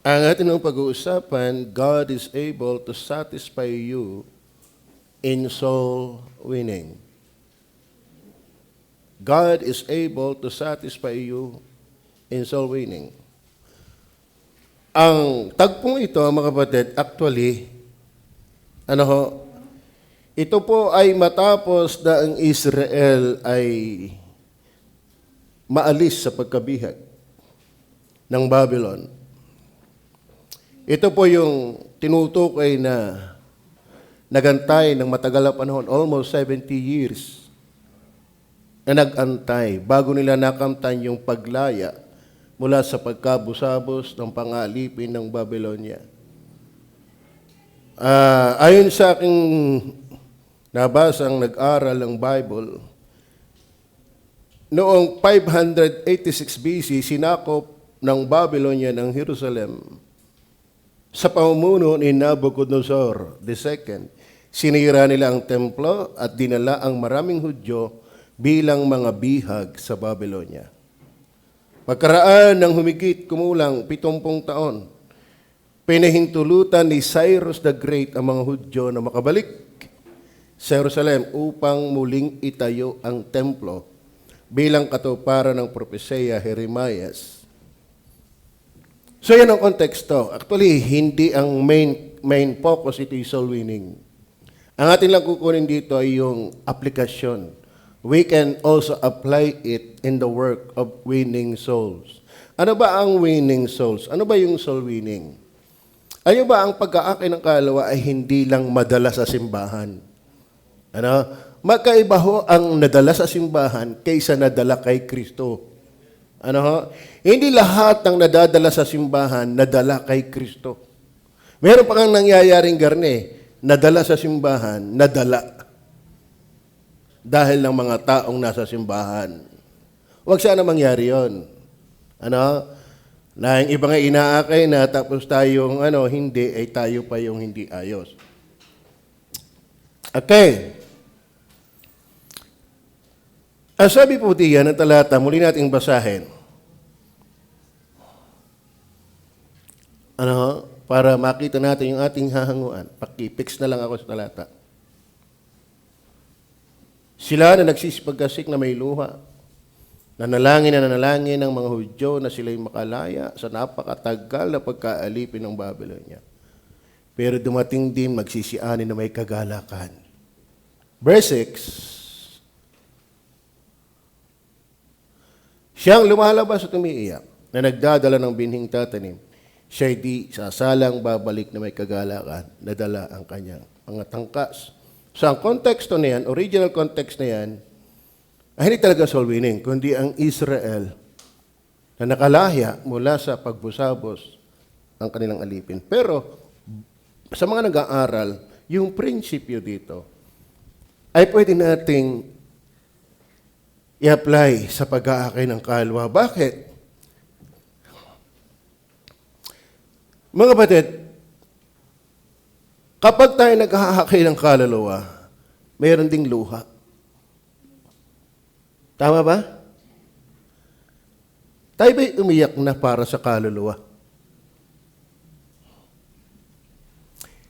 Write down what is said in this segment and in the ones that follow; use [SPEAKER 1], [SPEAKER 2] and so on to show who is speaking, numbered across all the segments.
[SPEAKER 1] Ang ating pag-uusapan, God is able to satisfy you in soul winning. God is able to satisfy you in soul winning. Ang tagpong ito, mga kapatid, actually, ito po ay matapos na ang Israel ay maalis sa pagkabihag ng Babylon. Ito po yung tinutukoy na nagantay ng matagal na panahon, almost 70 years na nagantay bago nila nakamtan yung paglaya mula sa pagkabusabos ng pangalipin ng Babylonia. Ayon sa aking nabasang nag-aral ng Bible, noong 586 BC, sinakop ng Babylonia ng Jerusalem sa pamumuno ni Nabucodonosor II. Sinira nila ang templo at dinala ang maraming Hudyo bilang mga bihag sa Babylonia. Pagkaraan ng humigit kumulang 70 taon, pinahintulutan ni Cyrus the Great ang mga Hudyo na makabalik sa Jerusalem upang muling itayo ang templo bilang katuparan ng propesya Jeremias. So yan ang konteksto. Actually, hindi ang main focus ito is soul winning. Ang atin lang kukunin dito ay yung aplikasyon. We can also apply it in the work of winning souls. Ano ba ang winning souls? Ano ba yung soul winning? Ano ba ang pag-aakay ng kaluluwa ay hindi lang madala sa simbahan? Magkaiba ho ang nadala sa simbahan kaysa nadala kay Kristo. Hindi lahat ng nadadala sa simbahan nadala kay Kristo. Meron pa kang nangyayaring nadala sa simbahan, nadala dahil ng mga taong nasa simbahan. Huwag sana mangyari yon. Na yung iba nga inaakay na tapos tayong hindi, ay tayo pa yung hindi ayos. Okay. Ang sabi po diyan ng talata, muli nating basahin. Para makita natin yung ating hahanguan. Pakipix na lang ako sa talata. Sila na nagsisipagkasik na may luha, nanalangin ng mga Hudyo na sila'y makalaya sa napakatagal na pagkaalipin ng Babylonia. Pero dumating din magsisiani na may kagalakan. Verse 6, siyang lumalabas at umiiyak na nagdadala ng binhing tatanim, siya'y di sasalang babalik na may kagalakan, nadala ang kanyang mga tangkas. So ang konteksto na yan, original context na yan, ay hindi talaga soul winning, kundi ang Israel na nakalahya mula sa pagbusabos ang kanilang alipin. Pero sa mga nag-aaral, yung prinsipyo dito ay pwede nating i-apply sa pag-aakay ng kaluluwa. Bakit? Mga kapatid, kapag tayo nag-aakay ng kaluluwa, mayroon ding luha. Tama ba? Tayo ba'y umiyak na para sa kaluluwa?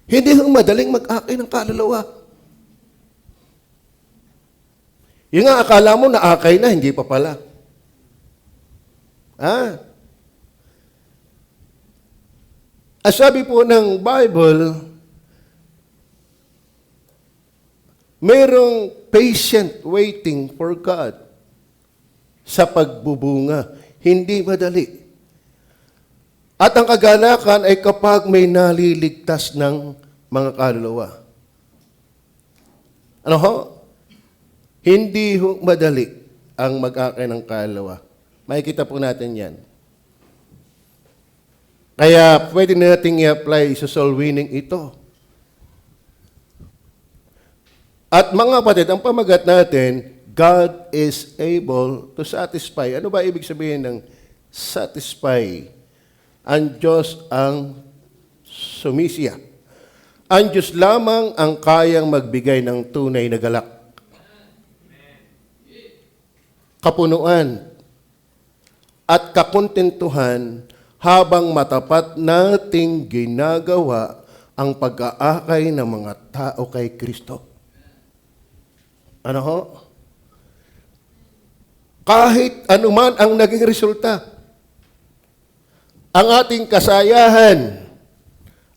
[SPEAKER 1] Hindi hong madaling mag-akay ng kaluluwa. Yung nga, akala mo naakay na, hindi pa pala. As sabi po ng Bible, mayroong patient waiting for God sa pagbubunga. Hindi madali. At ang kagalakan ay kapag may naliligtas ng mga kaluluwa. Hindi madali ang mag-akay ng kaluluwa. Makikita po natin yan. Kaya pwede natin i-apply sa soul winning ito. At mga kapatid, ang pamagat natin, God is able to satisfy. Ano ba ibig sabihin ng satisfy? Ang Diyos ang sumisya. Ang Diyos lamang ang kayang magbigay ng tunay na galak. Kapunuan at kakontentuhan habang matapat nating ginagawa ang pag-aakay ng mga tao kay Kristo. Ano ho? Kahit anuman ang naging resulta, ang ating kasayahan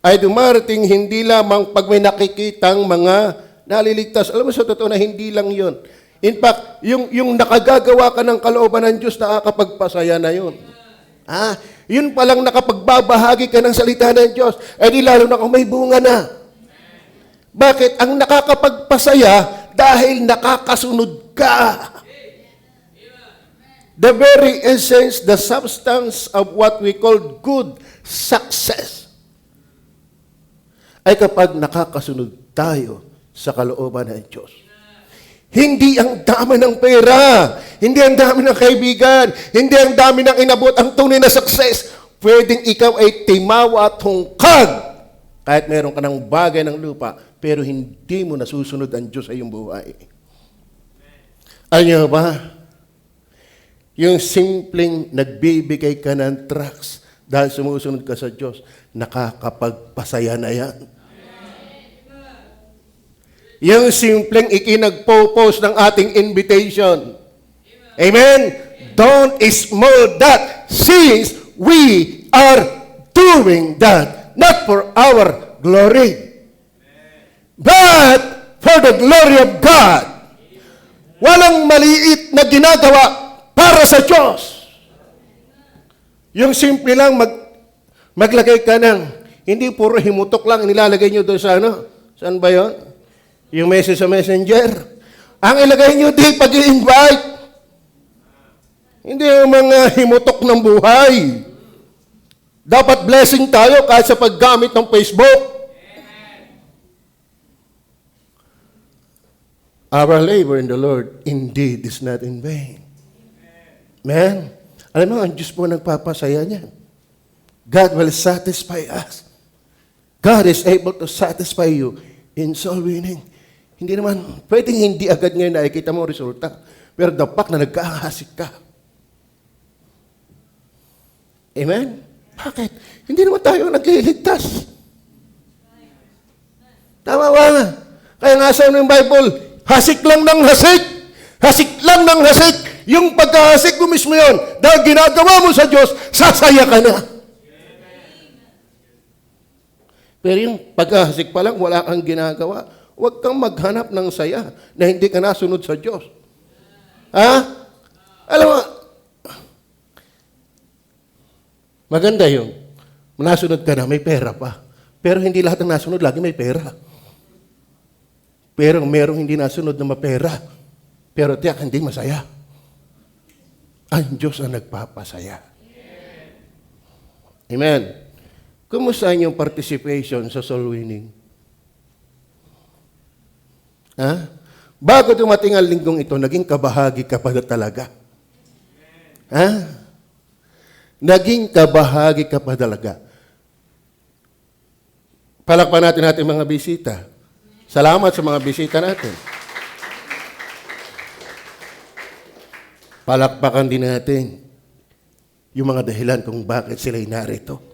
[SPEAKER 1] ay dumarating hindi lamang pag may nakikitang mga naliligtas. Alam mo, sa totoo na hindi lang yon. In fact, yung nakagagawa ka ng kalooban ng Diyos, nakakapagpasaya na yun. Yun palang nakapagbabahagi ka ng salita ng Diyos, eh di lalo na kung may bunga na. Bakit? Ang nakakapagpasaya dahil nakakasunod ka. The very essence, the substance of what we call good success ay kapag nakakasunod tayo sa kalooban ng Diyos. Hindi ang dami ng pera, hindi ang dami ng kaibigan, hindi ang dami ng inabot ang tunay na success. Pwedeng ikaw ay timawa at hungkag kahit meron ka ng bagay ng lupa, pero hindi mo nasusunod ang Diyos sa iyong buhay. Alam niyo ba? Yung simpleng nagbibigay ka ng tracts dahil sumusunod ka sa Diyos, nakakapagpasaya na yan. Yung simpleng ikinagpo-post ng ating invitation. Amen? Don't small that, since we are doing that, not for our glory, but for the glory of God. Walang maliit na ginagawa para sa Diyos. Yung simple lang maglagay ka ng, hindi puro himutok lang nilalagay nyo doon sa ano. Saan ba yun? Yung message sa messenger. Ang ilagay nyo di pag-i-invite. Hindi yung mga himutok ng buhay. Dapat blessing tayo kahit sa paggamit ng Facebook. Our labor in the Lord indeed is not in vain. Amen? Alam mo, ang Diyos po nagpapasaya niyan. God will satisfy us. God is able to satisfy you in soul winning. Hindi naman, pwedeng hindi agad ngayon nakikita mo ang resulta. Pero dapat na nagkahasik ka. Amen? Bakit? Hindi naman tayo nagliligtas. Tama ba na? Kaya nga sa ng Bible, hasik lang ng hasik. Hasik lang ng hasik. Yung pagkahasik mo mismo yun. Dahil ginagawa mo sa Diyos, sasaya ka na. Pero yung pagkahasik pa lang, wala kang ginagawa. Huwag kang maghanap ng saya na hindi ka nasunod sa Diyos. Alam mo, maganda yung nasunod ka na, may pera pa. Pero hindi lahat ng nasunod, lagi may pera. Pero merong hindi nasunod na mapera. Pero tiyak, hindi masaya. Ang Diyos ang nagpapasaya. Amen. Kumusta yung participation sa soul winning? Bago dumating ang linggong ito, naging kabahagi ka pa talaga. Naging kabahagi ka pa talaga. Palakpan natin natin mga bisita. Salamat sa mga bisita natin. Palakpakan din natin yung mga dahilan kung bakit sila'y narito.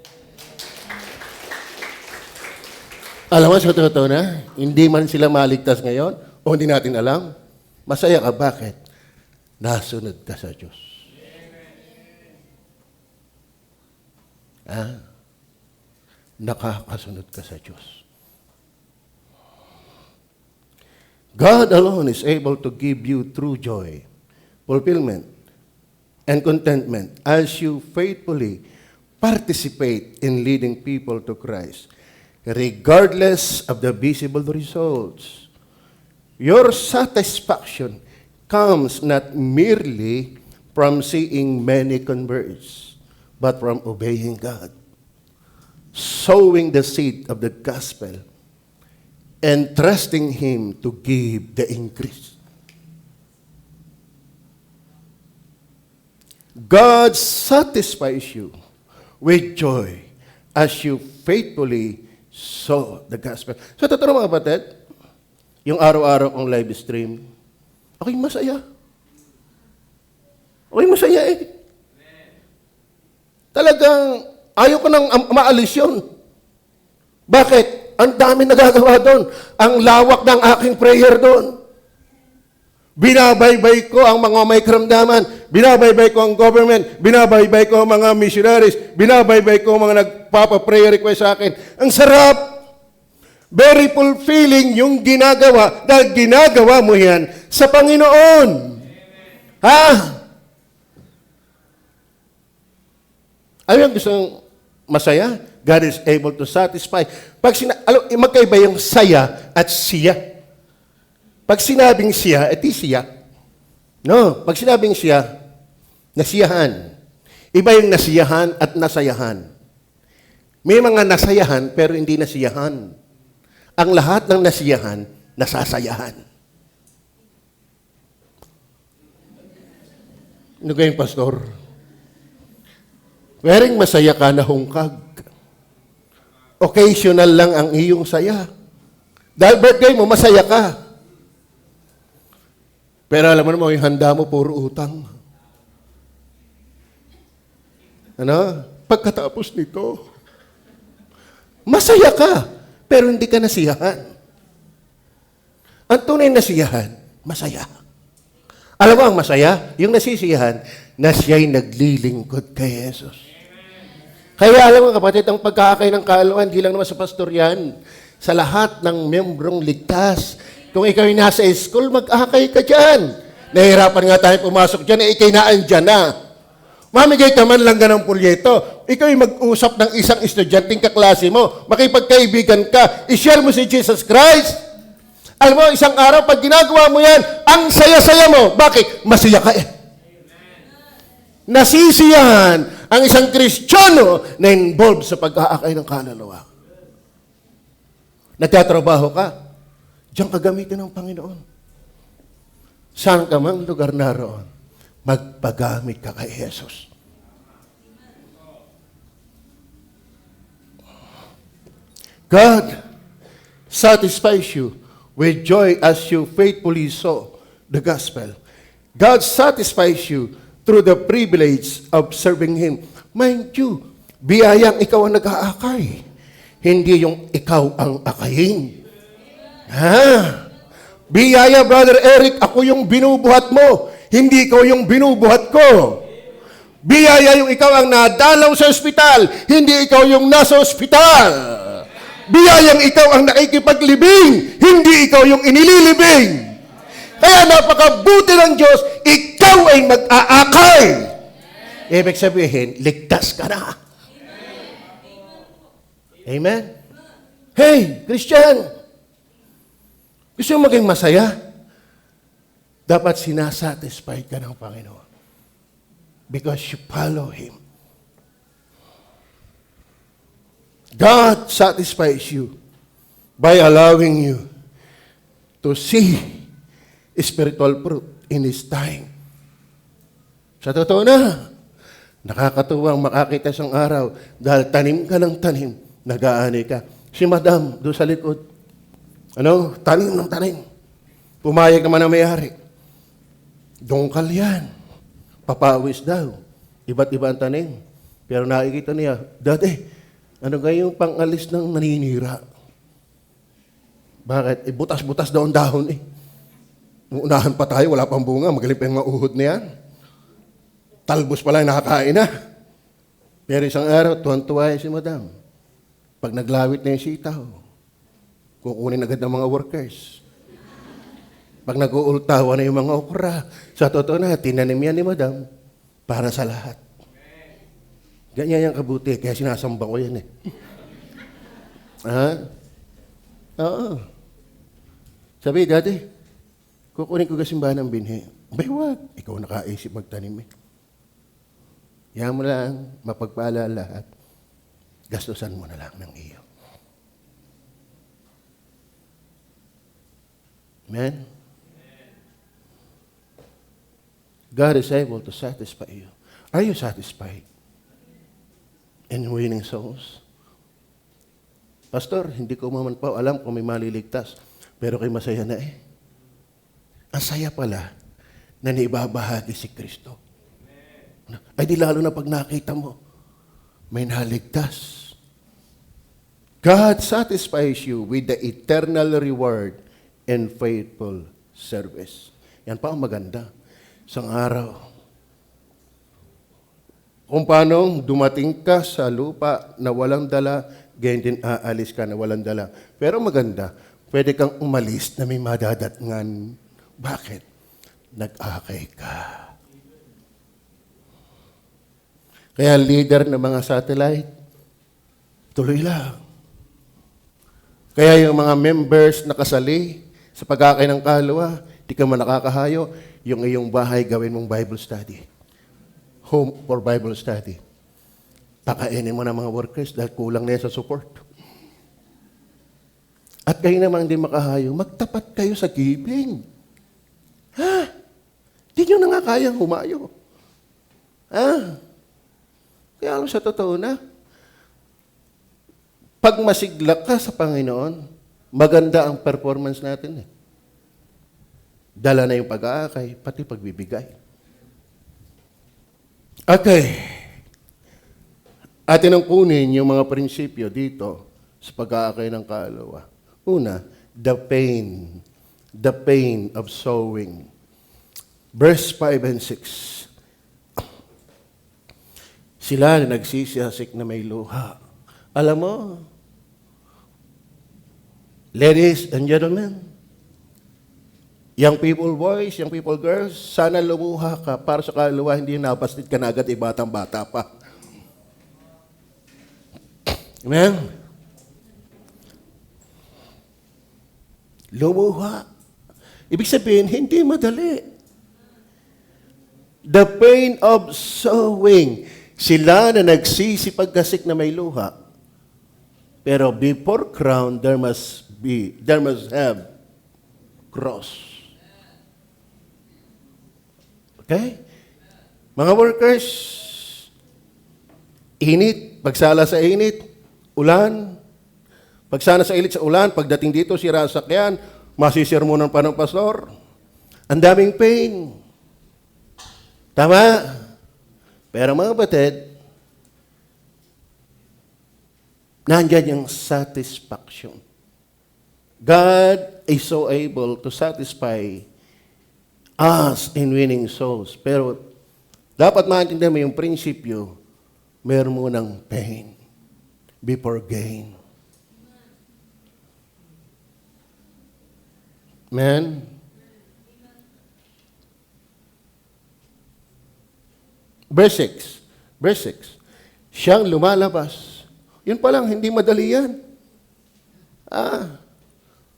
[SPEAKER 1] Alam mo, sa totoo na, hindi man sila maligtas ngayon, o hindi natin alam, masaya ka. Bakit? Nasunod ka sa Diyos. Nakakasunod ka sa Diyos. God alone is able to give you true joy, fulfillment, and contentment as you faithfully participate in leading people to Christ. Regardless of the visible results, your satisfaction comes not merely from seeing many converts, but from obeying God, sowing the seed of the gospel, and trusting Him to give the increase. God satisfies you with joy as you faithfully sow the gospel. So, totoo mga kapatid, yung araw-araw kong live stream, ako'y masaya. Ako'y masaya eh. Talagang Ayaw ko nang maalis yun. Bakit? Ang dami nagagawa doon. Ang lawak ng aking prayer doon. Binabaybay ko ang mga may karamdaman. Binabaybay ko ang government. Binabaybay ko ang mga missionaries. Binabaybay ko ang mga nagpapa-prayer request sa akin. Ang sarap! Very fulfilling yung ginagawa dahil ginagawa mo yan sa Panginoon. Ha? Ayaw gustong masaya? God is able to satisfy. Magkaiba yung saya at siya. Pag sinabing siya, edi siya. No, pag sinabing siya, nasiyahan. Iba yung nasiyahan at nasayahan. May mga nasayahan pero hindi nasiyahan. Ang lahat ng nasiyahan, nasasayahan. Ano kayong pastor? Pwering masaya ka na hungkag. Occasional lang ang iyong saya. Dahil birthday mo, masaya ka. Pero alam mo naman, yung handa mo, puro utang. Ano? Pagkatapos nito, masaya ka, pero hindi ka nasiyahan. Ang tunay na siyahan, masaya. Alam mo ang masaya? Yung nasisiyahan, na siya'y naglilingkod kay Jesus. Kaya alam mo kapatid, ang pagkakakay ng kaalawan, hindi lang naman sa pastor yan. Sa lahat ng membrong ligtas. Kung ikaw ay nasa school, mag-akay ka dyan. Nahihirapan nga tayo pumasok dyan, ikay naandyan na. Mamigay ka man lang ng pulyeto. Ikaw ay mag-usap ng isang estudyanteng kaklase mo. Makipagkaibigan ka. I-share mo si Jesus Christ. Alam mo, isang araw, pag ginagawa mo yan, ang saya-saya mo. Bakit? Masaya ka eh. Nasisiyahan ang isang Kristiyano na involved sa pag-aakay ng kaluluwa. Nagtatrabaho ka, diyan ka gamitin ng Panginoon. Saan ka mang lugar naroon, magpagamit ka kay Jesus. God satisfies you with joy as you faithfully sow the gospel. God satisfies you through the privilege of serving Him. Mind you, biyayang ikaw ang nag-aakay. Hindi yung ikaw ang akayin. Ha? Biyaya, Brother Eric, ako yung binubuhat mo. Hindi ikaw yung binubuhat ko. Biyaya yung ikaw ang nadalaw sa ospital. Hindi ikaw yung nasa ospital. Biyayang ikaw ang nakikipaglibing. Hindi ikaw yung inililibing. Kaya napakabuti ng Diyos, ikaw ay mag-aakay. Ibig sabihin, ligtas ka na. Amen? Hey, Christian, gusto mo maging masaya? Dapat sinasatisfied ka ng Panginoon. Because you follow Him. God satisfies you by allowing you to see spiritual fruit in His time. Sa totoo na, nakakatuwang makakita isang araw dahil tanim ka ng tanim, nag-aani ka. Si Madam, doon sa likod, tanim ng tanim. Pumayag naman ang may-ari. Dungkal yan. Papawis daw. Iba't iba ang tanim. Pero nakikita niya, Dati, ano kayong pang-alis ng naninira? Bakit? Butas-butas daw ang dahon eh. Nung unahan pa tayo, wala pang bunga, magaling pa yung mauhod na yan. Talbos pa lang nakakain na. Pero isang araw, tuwan-tuwa si Madam. Pag naglawit na yung sitaw, kukunin agad ng mga workers. Pag nag-uultawa na yung mga okra, sa totoo na, tinanim yan ni Madam para sa lahat. Ganyan yung kabuti, kaya sinasamba ko yan eh. Ha? Oo. Sabi, Dati, kukunin ko kasimbahan ng binhi. Bay, wag. Ikaw nakaisip magtanim eh. Yan mo lang, mapagpala lahat. Gastusan mo na lang ng iyo. Amen? God is able to satisfy you. Are you satisfied in winning souls? Pastor, hindi ko man pa alam kung may maliligtas. Pero kay masaya na eh. Ang saya pala na naibabahagi si Kristo. Ay di lalo na pag nakita mo, may naligtas. God satisfies you with the eternal reward and faithful service. Yan pa ang maganda. Isang araw, kung paano dumating ka sa lupa na walang dala, ganyan din aalis ka na walang dala. Pero maganda, pwede kang umalis na may madadatngan. Bakit? Nag-akay ka. Kaya leader ng mga satellite, tuloy lang. Kaya yung mga members na kasali sa pag-akay ng kaluluwa, di ka man nakakahayo, yung iyong bahay gawin mong Bible study. Home for Bible study. Pakainin mo ng mga workers dahil kulang na yan sa support. At kayo naman hindi makahayo, magtapat kayo sa giving. Ha? Di nyo na nga kayang humayo. Ha? Kaya alam sa totoo na, pag masigla ka sa Panginoon, maganda ang performance natin. Dala na yung pag-aakay, pati pagbibigay. Okay. Atin ang kunin yung mga prinsipyo dito sa pag-aakay ng kaluluwa. Una, the pain of sowing. Verse 5 and 6. Sila na nagsisiyasik na may luha. Alam mo, ladies and gentlemen, young people boys, young people girls, sana lumuha ka para sa kaluluwa, hindi napastid ka na agad, batang-bata pa. Amen? Lumuha. Ibig sabihin, hindi madali. The pain of sowing. Sila na nagsisipagkasik na may luha. Pero before crown, there must have cross. Okay? Mga workers, init, pagsala sa init, ulan, pagsana sa init sa ulan, pagdating dito, sira ang sakyan, masisirmonan pa ng pastor. Ang daming pain. Tama? Pero mga batid, nandyan yung satisfaction. God is so able to satisfy us in winning souls. Pero dapat maintindihan mo yung prinsipyo, meron mo ng pain before gain. Amen? Verse 6. Siyang lumalabas. Yun pa lang, hindi madali yan.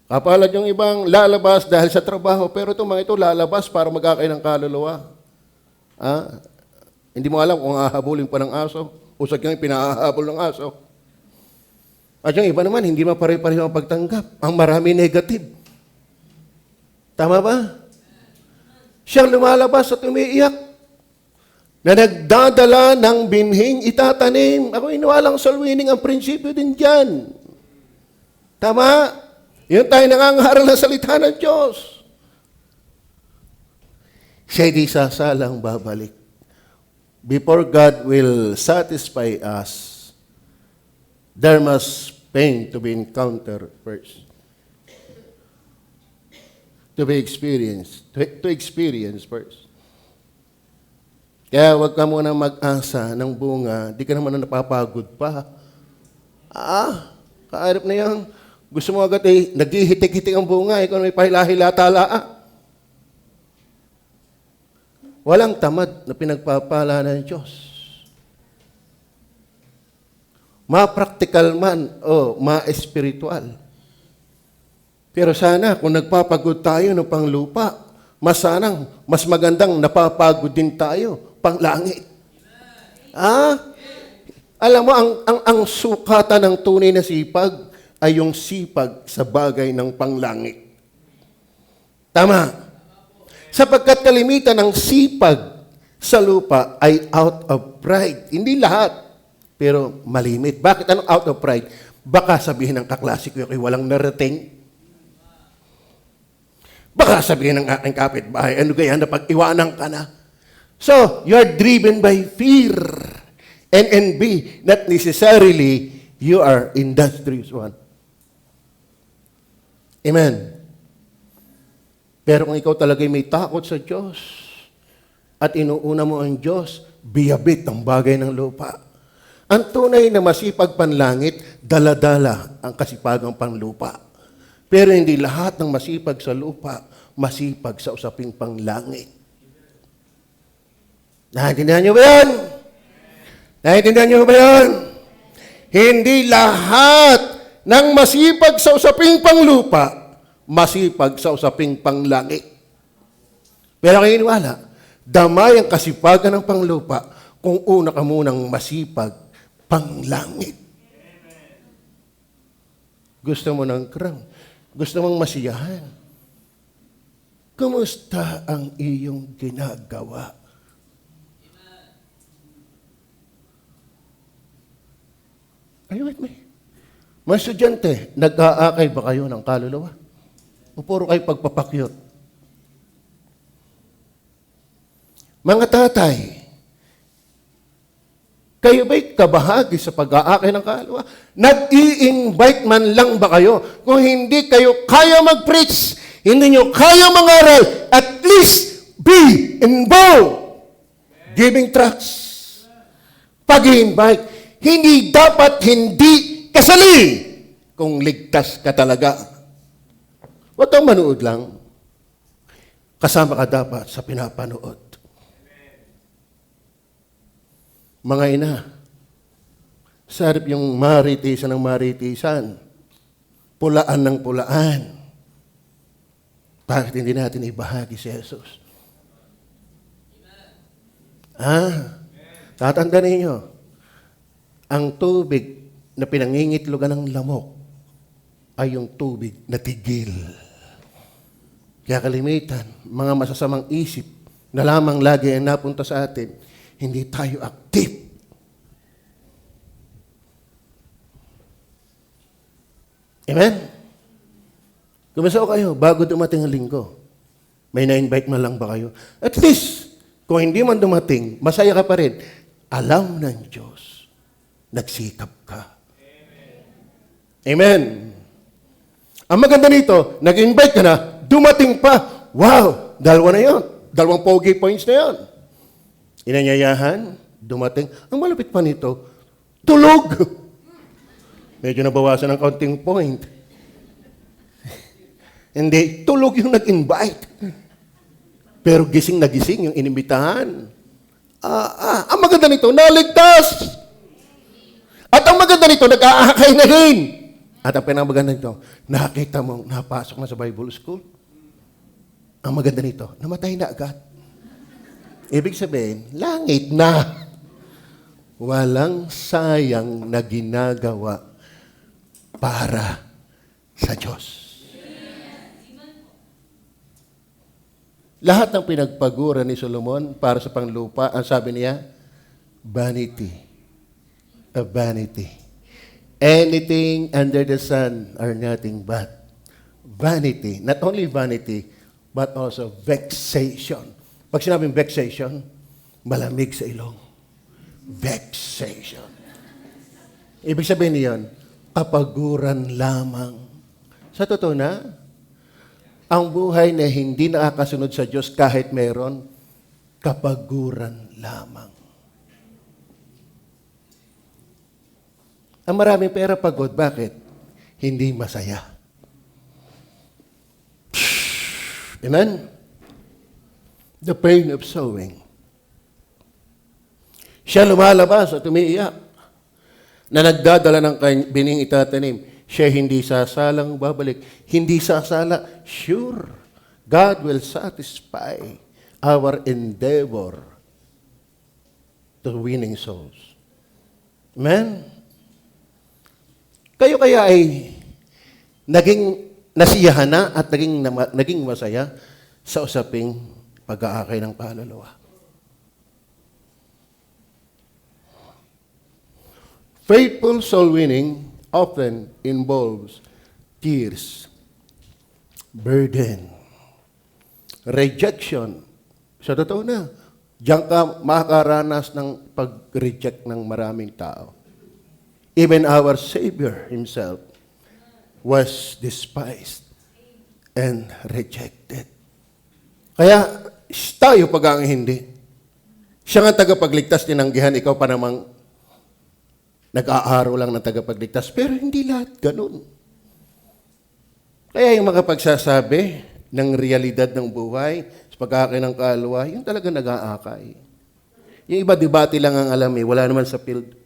[SPEAKER 1] Kapalag yung ibang lalabas dahil sa trabaho, pero ito mga ito lalabas para mag-akay ng kaluluwa. Hindi mo alam kung hahabulin pa ng aso, usag yung pinahahabol ng aso. At yung iba naman, hindi mapare-pareho ang pagtanggap. Ang marami negative. Tama ba? Siyang lumalabas at umiiyak na nagdadala ng binhing itatanim. Ako iniwalang soul winning ang prinsipyo din dyan. Tama? Yun tayo nangangaral ng salita ng Diyos. Siya'y di sasalang babalik. Before God will satisfy us, there must pain to be encountered first. To be experienced. To experience first. Kaya huwag ka muna mag-asa ng bunga, di ka naman na napapagod pa. Kaarap na yan. Gusto mo agad naghihitik-hitik ang bunga, ikaw may pahila-hila tala. Walang tamad na pinagpapala ng Diyos. Ma-practical man o ma-espiritual. Pero sana kung nagpapagod tayo ng panglupa, mas magandang napapagod din tayo panglangit. Alam mo, ang sukatan ng tunay na sipag ay yung sipag sa bagay ng panglangit. Tama. Sapagkat kalimitan ng sipag sa lupa ay out of pride. Hindi lahat, pero malimit. Bakit anong out of pride? Baka sabihin ng kaklasiko yung walang narating. Baka sabihin ng aking kapitbahay, ano kaya na pag-iwanan ka na? So, you're driven by fear. And B, not necessarily you are industrious one. Amen. Pero kung ikaw talaga may takot sa Diyos at inuuna mo ang Diyos, biyabit ang bagay ng lupa. Ang tunay na masipag panlangit, dala-dala ang kasipagang panlupa. Pero hindi lahat ng masipag sa lupa, masipag sa usaping panglangit. Naintindihan niyo ba yan? Naintindihan niyo ba yan? Hindi lahat ng masipag sa usaping panglupa, masipag sa usaping panglangit. Pero kayo iniwala, damay ang kasipagan ng panglupa kung una ka munang masipag panglangit. Gusto mo ng crown? Gusto mong masiyahan? Kumusta ang iyong ginagawa? Are you with me? Mga estudyante, nag-aakay ba kayo ng kaluluwa? O puro kayo pagpapakyot? Mga tatay, kayo ba'y kabahagi sa pag-aakay ng kaluluwa? Nag-i-invite man lang ba kayo? Kung hindi kayo kaya mag-preach, hindi nyo kaya mangaral, at least be involved. Giving tracts. Pag-i-invite. Hindi dapat hindi kasali kung ligtas ka talaga. Huwag kang manood lang. Kasama ka dapat sa pinapanood. Mga ina, sarap yung maritisan ng maritisan, pulaan ng pulaan. Bakit hindi natin ibahagi si Jesus? Tatandaan ninyo, ang tubig na pinangingitlogan ng lamok ay yung tubig na tigil. Kaya kalimitan, mga masasamang isip na lamang lagi ang napunta sa atin, hindi tayo active. Amen? Kumusta kayo bago dumating ang linggo? May na-invite man lang ba kayo? At least, kung hindi man dumating, masaya ka pa rin. Alam ng Diyos. Nagsikap ka. Amen. Ang maganda nito, nag-invite ka na, dumating pa. Wow! Dalawa na yun. Dalawang pogi points na yun. Inanyayahan, dumating. Ang malapit pa nito, tulog. Medyo nabawasan ng kaunting point. Hindi, tulog yung nag-invite. Pero gising na gising yung inimbitahan. Ang maganda nito, naligtas. At ang maganda nito, nag-aakay na rin. At ang pinamaganda nito, nakita mong napasok na sa Bible School. Ang maganda nito, namatay na agad. Ibig sabihin, langit na. Walang sayang na ginagawa para sa Diyos. Lahat ng pinagpagura ni Solomon para sa panglupa, ang sabi niya, vanity. A vanity. Anything under the sun are nothing but vanity. Not only vanity, but also vexation. Pag sinabing vexation, malamig sa ilong. Vexation. Ibig sabihin niyon, kapaguran lamang. Sa totoo na, ang buhay na hindi nakakasunod sa Diyos kahit meron, kapaguran lamang. Ang maraming pera pagod, bakit? Hindi masaya. Amen? The pain of sowing. Siya lumalabas at umiiyak na nagdadala ng bining itatanim. Siya hindi sasalang babalik. Hindi sasala. Sure, God will satisfy our endeavor to winning souls. Amen? Kayo kaya ay naging nasiyahan na at naging masaya sa usaping pag-aakay ng kaluluwa. Faithful soul winning often involves tears, burden, rejection. Sa totoo na, diyan ka makakaranas ng pag-reject ng maraming tao. Even our Savior Himself was despised and rejected. Kaya, tayo pag ang hindi. Siya nga tagapagligtas, tinanggihan, ikaw pa namang nag-aaro lang ng tagapagligtas. Pero hindi lahat ganun. Kaya yung mga pagsasabi ng realidad ng buhay, sa pag-aakay ng kaluluwa, yun talaga nag-aakay. Yung iba, debate lang ang alam wala naman sa field.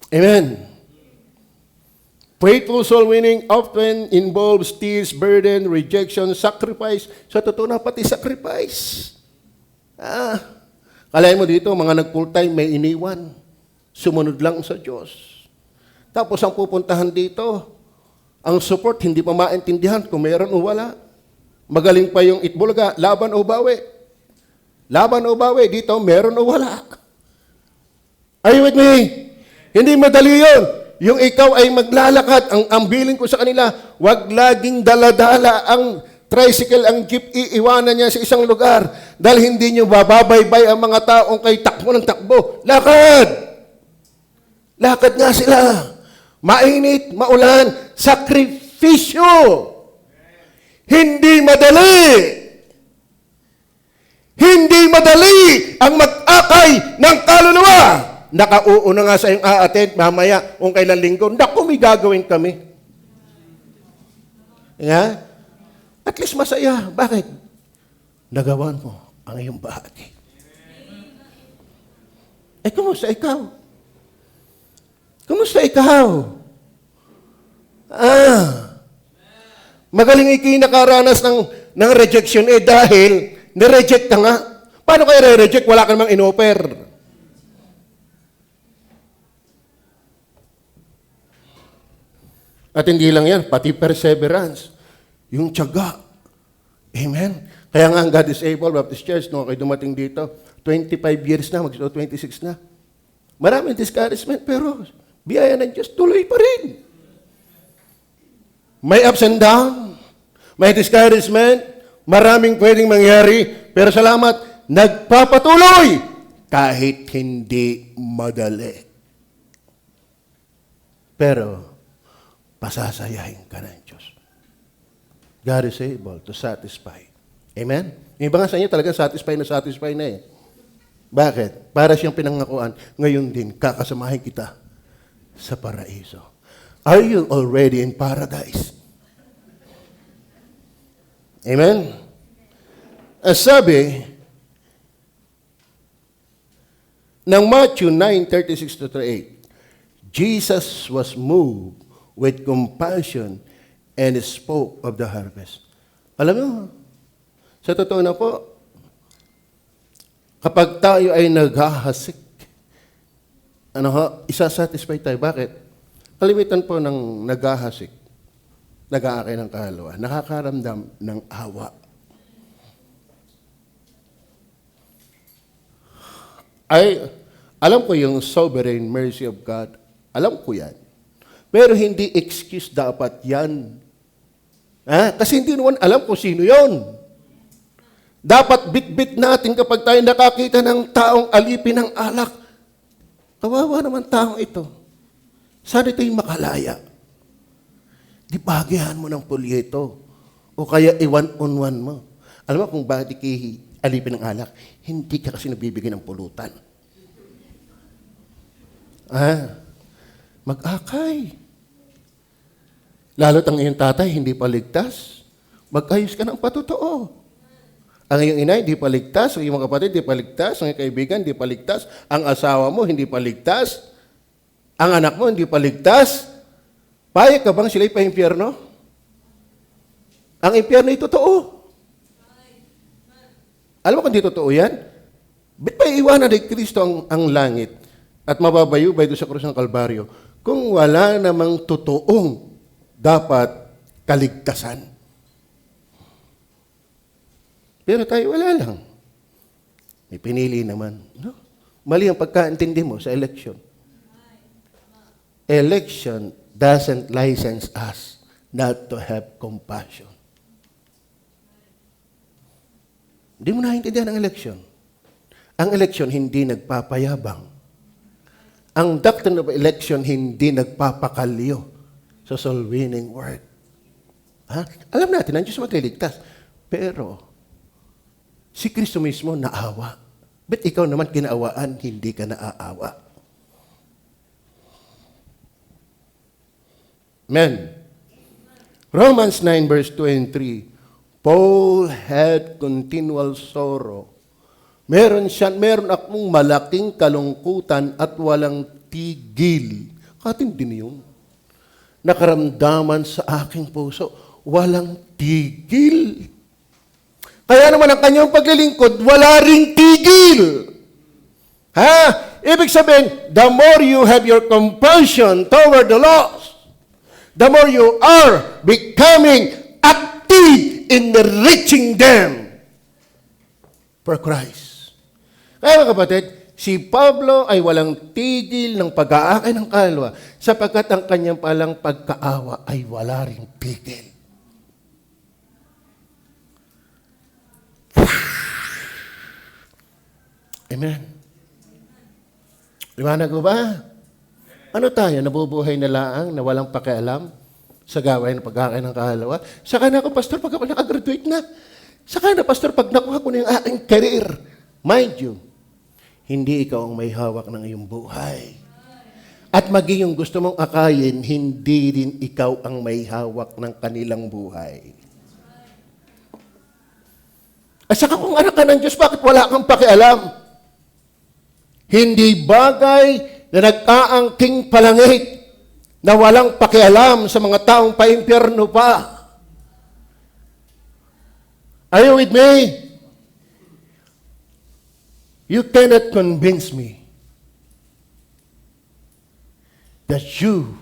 [SPEAKER 1] Amen. Faithful soul winning often involves tears, burden, rejection, sacrifice. Sa totoo na pati sacrifice. Kalahin mo dito, mga nag-full time may iniwan. Sumunod lang sa Diyos. Tapos ang pupuntahan dito, ang support hindi pa maintindihan kung meron o wala. Magaling pa yung Itbulaga, laban o bawi. Laban o bawi, dito meron o wala. Are you with me? Hindi madali yun. Yung ikaw ay maglalakad, ang bilin ko sa kanila, wag laging daladala ang tricycle, ang jeep, iiwanan niya sa isang lugar dahil hindi niyo bababaybay ang mga taong kay takbo ng takbo. Lakad! Lakad nga sila. Mainit, maulan, sakripisyo. Hindi madali. Hindi madali ang mag-akay ng kaluluwa. Nakauuna nga sa iyong a-attend mamaya kung kailan linggo. Naku, may gagawin kami. Nga? At least masaya. Bakit? Nagawan mo ang iyong bahagi. Kumusta ikaw? Kumusta ikaw? Magaling ikinakaranas ng rejection dahil nireject ka nga. Paano kayo re-reject? Wala ka namang in-offer. At hindi lang yan, pati perseverance. Yung tiyaga. Amen? Kaya nga ang God is Able Baptist Church, nung kayo dumating dito, 25 years na, mag-26 na. Maraming discouragement, pero biyaya ng Diyos, tuloy pa rin. May ups and down, may discouragement, maraming pwedeng mangyari, pero salamat, nagpapatuloy kahit hindi madali. Pero, pasasayahin ka ng Diyos. God is able to satisfy. Amen? Yung iba nga sa inyo talaga satisfy na eh. Bakit? Para siyang pinangakuan, ngayon din, kakasamahin kita sa paraiso. Are you already in paradise? Amen? As sabi ng Matthew 9:36-38, Jesus was moved with compassion and spoke of the harvest. Alam mo, sa totoo na po, kapag tayo ay naghahasik, isasatisfy tayo. Bakit? Kalimitan po ng naghahasik, nag-aakay ng kaluluwa, nakakaramdam ng awa. Alam ko yung sovereign mercy of God. Alam ko yan. Pero hindi excuse dapat yan. Kasi hindi naman alam kung sino yon. Dapat bit-bit natin kapag tayo nakakita ng taong alipin ng alak. Kawawa naman taong ito. Sana ito'y makalaya. Di bagyahan mo ng pulyeto. O kaya iwan-on-one mo. Alam mo kung bakit alipin ng alak? Hindi ka kasi nabibigyan ng pulutan. Mag-akay. Lalo't ang iyong tatay hindi pa ligtas, mag-ayos ka ng patotoo. Ang iyong inay hindi pa ligtas, ang iyong mga kapatid hindi pa ligtas, ang iyong kaibigan hindi pa ligtas, ang asawa mo hindi pa ligtas, ang anak mo hindi pa ligtas. Payag ka bang sila'y pa-impyerno? Ang impyerno ay totoo. Alam mo kung hindi totoo yan? Ba't pa iiwanan ni Kristo ang langit at mababayubay doon sa krus ng Kalbaryo kung wala namang totoong dapat kaligtasan? Pero tayo wala lang. May pinili naman. No? Mali ang pagkaintindi mo sa election. Election doesn't license us not to have compassion. Hindi mo naintindihan ang election. Ang eleksyon hindi nagpapayabang. Ang doctrine of election hindi nagpapakalyo sa soul-winning work. Ha? Alam natin, ang Diyos magliligtas. Pero, si Kristo mismo naawa. But ikaw naman kinaawaan, hindi ka naaawa. Amen. Romans 9 verse 2 and 3. Paul had continual sorrow. Meron akong malaking kalungkutan at walang tigil. Katindi yun. Nakaramdaman sa aking puso, walang tigil. Kaya naman ang kanyang paglilingkod, wala ring tigil. Ha? Ibig sabihin, the more you have your compassion toward the lost, the more you are becoming active in reaching them for Christ. Kaya mga kapatid, si Pablo ay walang tigil ng pag-aakay ng kaluluwa sapagkat ang kanyang palang pagkaawa ay wala ring tigil. Amen. Liwanag ko ba? Ano tayo? Nabubuhay na laang na walang pakialam sa gawain ng pag-aakay ng kaluluwa? Saka na ako, Pastor, pag ako nakagraduate na. Saka na, Pastor, pag nakuha ko na yung aking career. Mind you, hindi ikaw ang may hawak ng iyong buhay. At maging yung gusto mong akayin, hindi rin ikaw ang may hawak ng kanilang buhay. At saka kung anak ka ng Diyos, bakit wala kang pakialam? Hindi bagay na nagkaangking palangit na walang pakialam sa mga taong paimpyerno pa. Are you with me? You cannot convince me that you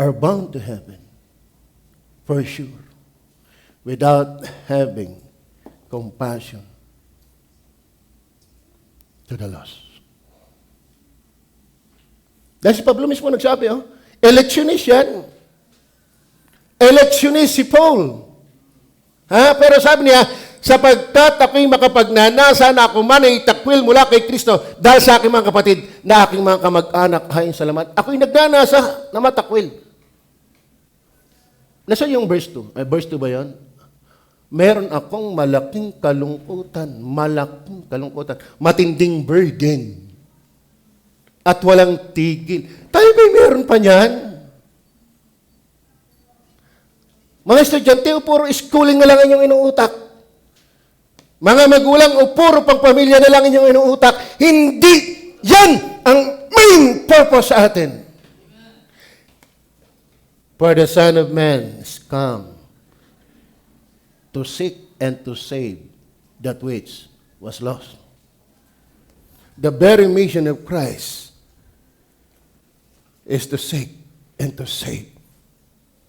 [SPEAKER 1] are bound to heaven for sure without having compassion to the lost. Dahil si Pablo mismo nagsabi, electionist yan. Electionist si Paul. Ha? Pero sabi niya, sapagkat ako'y makapagnanasa na ako man ay takwil mula kay Kristo dahil sa aking mga kapatid na aking mga kamag-anak hayon sa laman. Ako'y nagnanasa na matakwil. Nasa yung verse 2? Verse 2 ba yun? Meron akong malaking kalungkutan, matinding burden, at walang tigil. Tayo ba'y meron pa niyan? Mga estudyante, o puro schooling na lang inyong inuutak. Mga magulang, o puro pang pamilya na lang inyong inuutak. Hindi yan ang main purpose sa atin. For the Son of Man is come to seek and to save that which was lost. The very mission of Christ is to seek and to save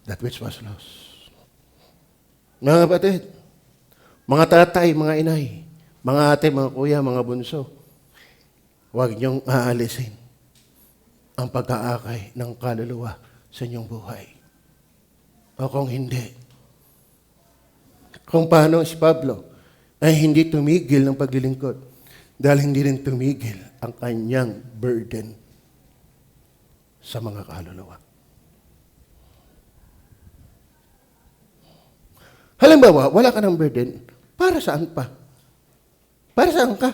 [SPEAKER 1] that which was lost. Mga kapatid, mga tatay, mga inay, mga ate, mga kuya, mga bunso, huwag niyong aalisin ang pag-aakay ng kaluluwa sa inyong buhay. O kung hindi, kung paano si Pablo ay hindi tumigil ng paglilingkod dahil hindi rin tumigil ang kanyang burden sa mga kaluluwa. Halimbawa, wala ka ng burden, para saan pa? Para saan ka?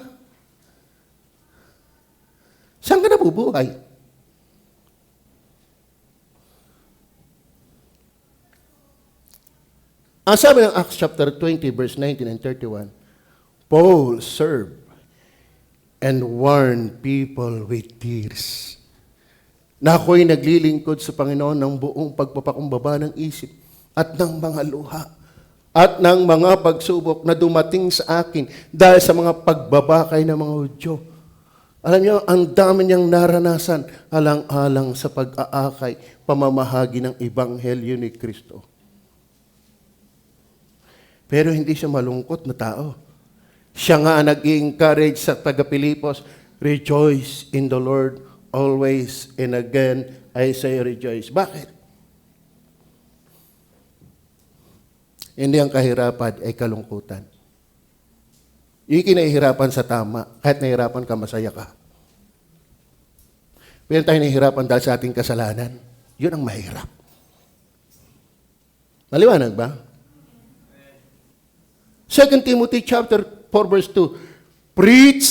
[SPEAKER 1] Saan ka nabubuhay? Ang sabi ng Acts chapter 20, verse 19 and 31, Paul served and warned people with tears. Na ako'y naglilingkod sa Panginoon ng buong pagpapakumbaba ng isip at ng mga luha at ng mga pagsubok na dumating sa akin dahil sa mga pagbabakay ng mga Hudyo. Alam niyo, ang dami niyang naranasan alang-alang sa pag-aakay, pamamahagi ng Ebanghelyo ni Kristo. Pero hindi siya malungkot na tao. Siya nga nag-i-encourage sa taga-Pilipos, rejoice in the Lord always, and again I say rejoice. Bakit? Hindi ang kahirapan ay kalungkutan. Yung kinahihirapan sa tama, kahit nahihirapan ka, masaya ka. Pero tayo nahihirapan dahil sa ating kasalanan, yun ang mahirap. Maliwanag ba? 2 Timothy chapter 4 verse 2, preach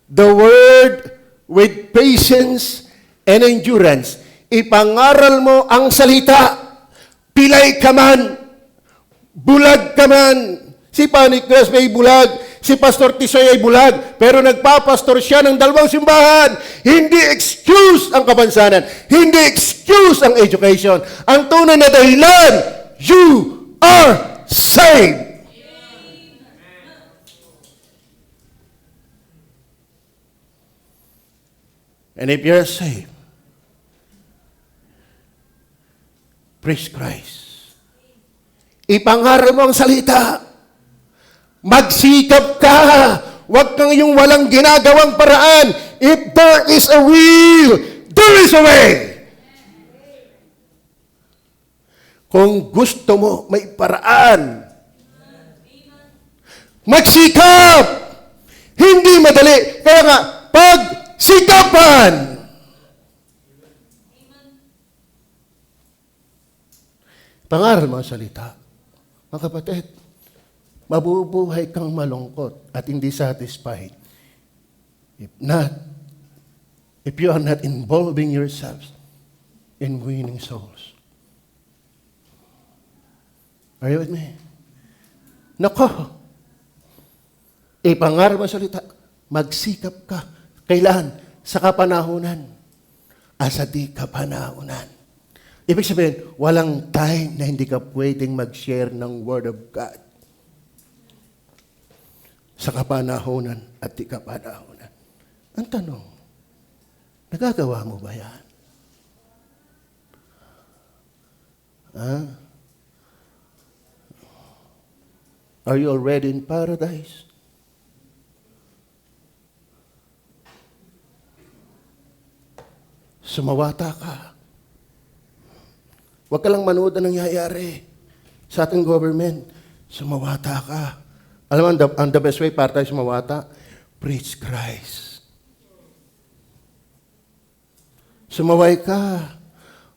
[SPEAKER 1] the word with patience and endurance. Ipangaral mo ang salita. Pilay ka man, bulag ka man. Si Panik Crespo ay bulag, si Pastor Tisoy ay bulag, pero nagpapastor siya ng 2 simbahan. Hindi excuse ang kabansanan, hindi excuse ang education. Ang tunay na dahilan, you are saved. And if you're saved, praise Christ. Ipangaral mo ang salita. Magsikap ka. Huwag kang yung walang ginagawang paraan. If there is a will, there is a way. Kung gusto mo, may paraan. Magsikap. Hindi madali. Kaya nga, pagsikapan. Pangaral mo ang salita. Mga kapatid, mabubuhay kang malungkot at hindi satisfied. If you are not involving yourselves in winning souls. Are you with me? Nako, ipangaral mo ang salita. Magsikap ka. Kailan? Sa kapanahunan. Sa di kapanahunan. Ibig sabihin, walang time na hindi ka pwedeng mag-share ng Word of God. Sa kapanahunan at di kapanahunan. Ang tanong, nagagawa mo ba yan? Are you already in paradise? Sumawata ka. Huwag ka lang manood na nangyayari sa ating government. Sumawata ka. Alam mo, ang the best way para tayo sumawata? Preach Christ. Sumaway ka.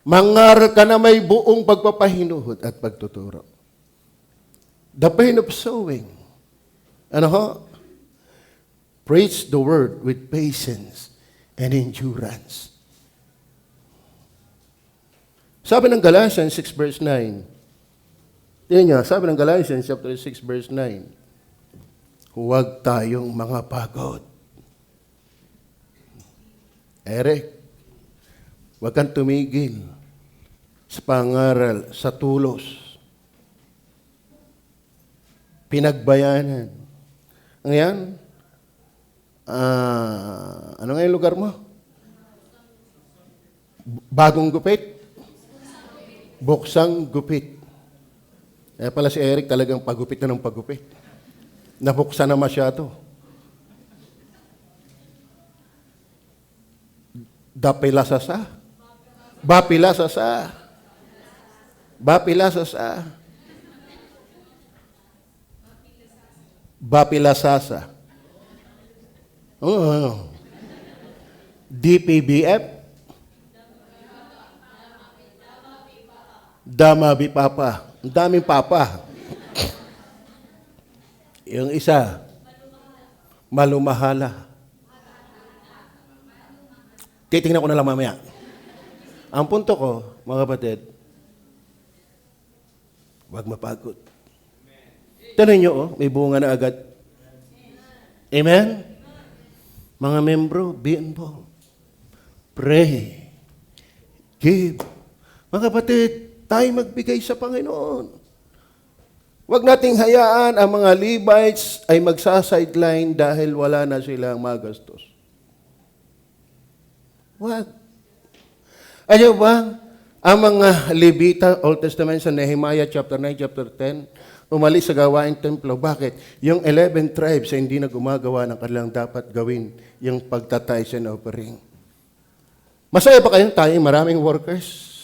[SPEAKER 1] Mangaral ka na may buong pagpapahinuhod at pagtuturo. The pain of sowing. Ano ho? Preach the word with patience and endurance. Sabi ng Galatians 6 verse 9. Tingnan niyo, sabi ng Galatians chapter 6 verse 9. Huwag tayong mga pagod. Eric, huwag kang tumigil sa pangaral, sa tulos. Pinagbayanan. Ano yan? Ano nga yung lugar mo? Bagong gupit? Buksang gupit. Kaya pala si Eric talagang pagupit na ng pagupit. Nabuksan na masyado. Dapilasasa. Bapilasasa. Bapilasasa. Bapilasasa. Oh. DPBF. Damabi Papa. Ang daming papa. Yung isa, malumahala. Titingnan ko na lang mamaya. Ang punto ko, mga kapatid, huwag mapagod. Tanong nyo, may bunga na agad. Amen? Mga membro, be involved. Pray. Give. Mga kapatid, tayo magbigay sa Panginoon. Huwag nating hayaan ang mga Levites ay magsa-sideline dahil wala na silang magastos. Huwag. Ayaw ba, ang mga Levita, Old Testament sa Nehemiah chapter 9, chapter 10, umalis sa gawaing templo. Bakit? Yung 11 tribes ay hindi na gumagawa ng kanilang dapat gawin, yung pagtatithes and offering. Masaya ba kayong tayo maraming workers?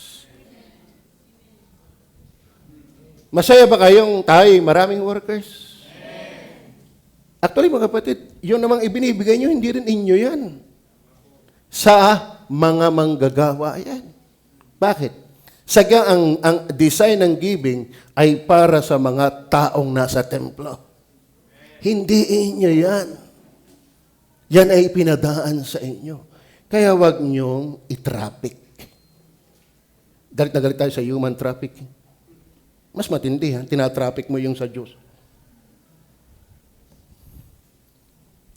[SPEAKER 1] Masaya ba kayong tayo maraming workers? Actually, mga kapatid, yun namang ibinibigay nyo, hindi rin inyo yan. Sa mga manggagawa yan. Bakit? Ang design ng giving ay para sa mga taong nasa templo. Hindi inyo yan. Yan ay pinadaan sa inyo. Kaya wag nyong i-traffic. Galit na galit tayo sa human trafficking. Mas matindi, ha? Tinatraffic mo yung sa Diyos.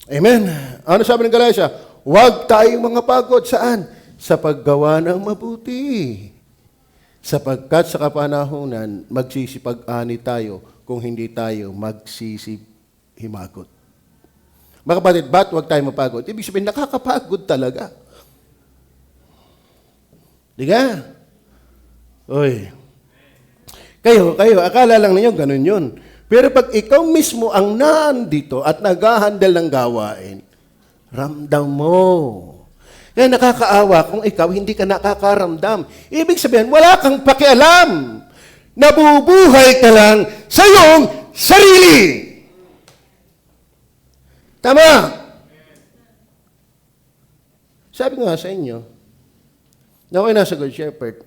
[SPEAKER 1] Amen. Ano sabi ng Galatia? Huwag tayong mga pagod. Saan? Sa paggawa ng mabuti. Sapagkat sa kapanahunan, magsisipag-ani tayo kung hindi tayo magsisihimagot. Mga kapatid, ba't huwag tayo mapagod? Ibig sabihin, nakakapagod talaga. Di ka? Uy. Kayo, akala lang ninyo, ganun yun. Pero pag ikaw mismo ang nandito at nag-handle ng gawain, ramdam mo. Kaya nakakaawa kung ikaw hindi ka nakakaramdam. Ibig sabihin, wala kang pakialam. Nabubuhay ka lang sa iyong sarili. Tama? Sabi nga sa inyo, na ako'y nasa Good Shepherd.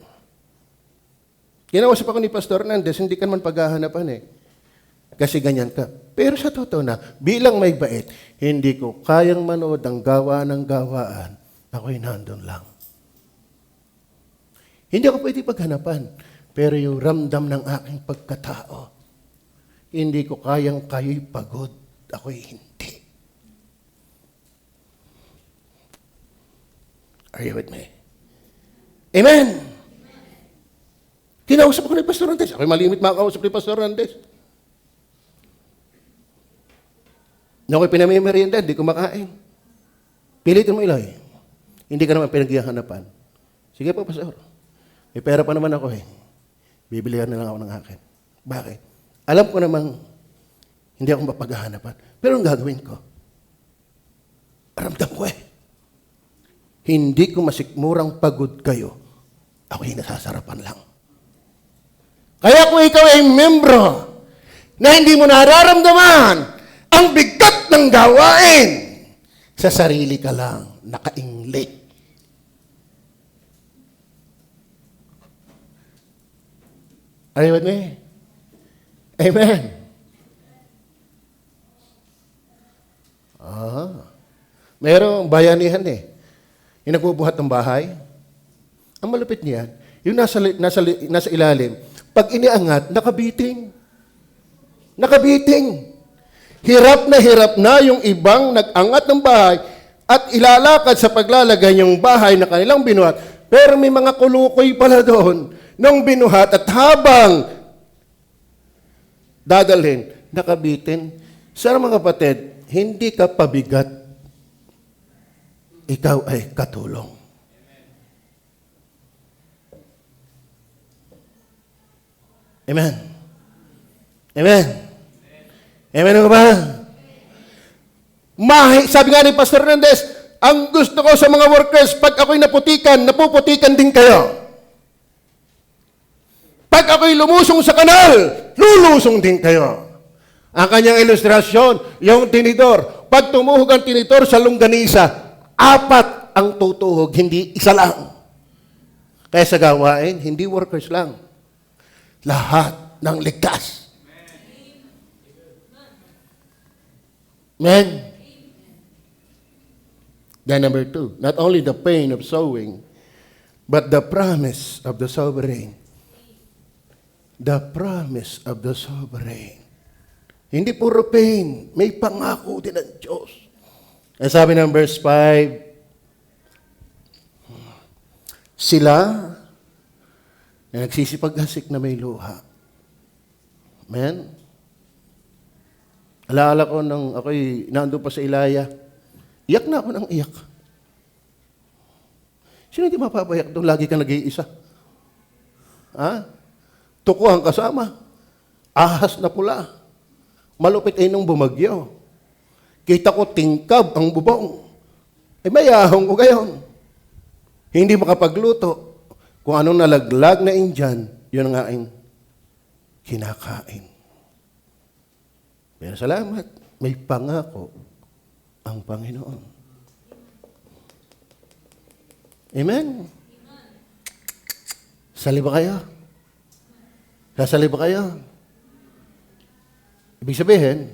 [SPEAKER 1] Kinausap ako ni Pastor Hernandez, hindi ka naman paghahanapan eh. Kasi ganyan ka. Pero sa totoo na, bilang may bait, hindi ko kayang manood ang gawa ng gawaan. Ako'y nandun lang. Hindi ako pwede paghanapan. Pero yung ramdam ng aking pagkatao, hindi ko kayang kayo'y pagod. Ako'y hindi. Are you with me? Amen! Kinausap ako ni Pastor Hernandez. Ako'y malimit makausap ni Pastor Hernandez. Na ako'y pinamimerienda, hindi ko makain. Pilitin mo, Eloy. Hindi ka naman pinaghihanapan. Sige po, Pastor. May pera pa naman ako eh. Bibilihan na lang ako ng akin. Bakit? Alam ko namang hindi ako mapaghahanapan. Pero ang gagawin ko, ramdam ko eh. Hindi ko masikmurang pagod kayo. Ako'y nasasarapan lang. Kaya kung ikaw ay membro na hindi mo nararamdaman ang bigat ng gawain, sa sarili ka lang, nakaingli. Are you with me? Amen. Mayroong bayanihan eh. Yung nagbubuhat ng bahay. Ang malupit niyan, yung nasa ilalim, pag iniangat, nakabiting. Nakabiting. Hirap na yung ibang nag-angat ng bahay at ilalakad sa paglalagay yung bahay na kanilang binuhat. Pero may mga kulukoy pala doon nung binuhat at habang dadalhin, nakabitin. Sana mga kapatid, hindi ka pabigat. Ikaw ay katulong. Amen. Amen. Amen ba? Sabi nga ni Pastor Hernandez, ang gusto ko sa mga workers, pag ako'y napuputikan din kayo. Pag ako'y lumusong sa kanal, lulusong din kayo. Ang kanyang ilustrasyon, yung tinidor. Pag tumuhog ang tinidor sa longganisa, 4 ang tutuhog, hindi isa lang. Kaya sa gawain, hindi workers lang. Lahat ng ligtas. Amen? Then number 2, not only the pain of sowing, but the promise of the sovereign. The promise of the sovereign. Hindi puro pain, may pangako din ng Diyos. Ang sabi ng verse 5, sila na nagsisipag-hasik na may luha. Amen? Alaala ko nung ako'y nandun pa sa Ilaya, iyak na ako ng iyak. Sino hindi mapapayak doon? Lagi ka nag-iisa. Tuko ang kasama. Ahas na pula. Malupit ay nung bumagyo. Kita ko tingkab ang bubong. May ahong ko gayon. Hindi makapagluto. Kung anong nalaglag na Indian, yun ang aking kinakain. Pero salamat. May pangako ang Panginoon. Amen? Sali ba kayo? Sasali ba kayo? Ibig sabihin,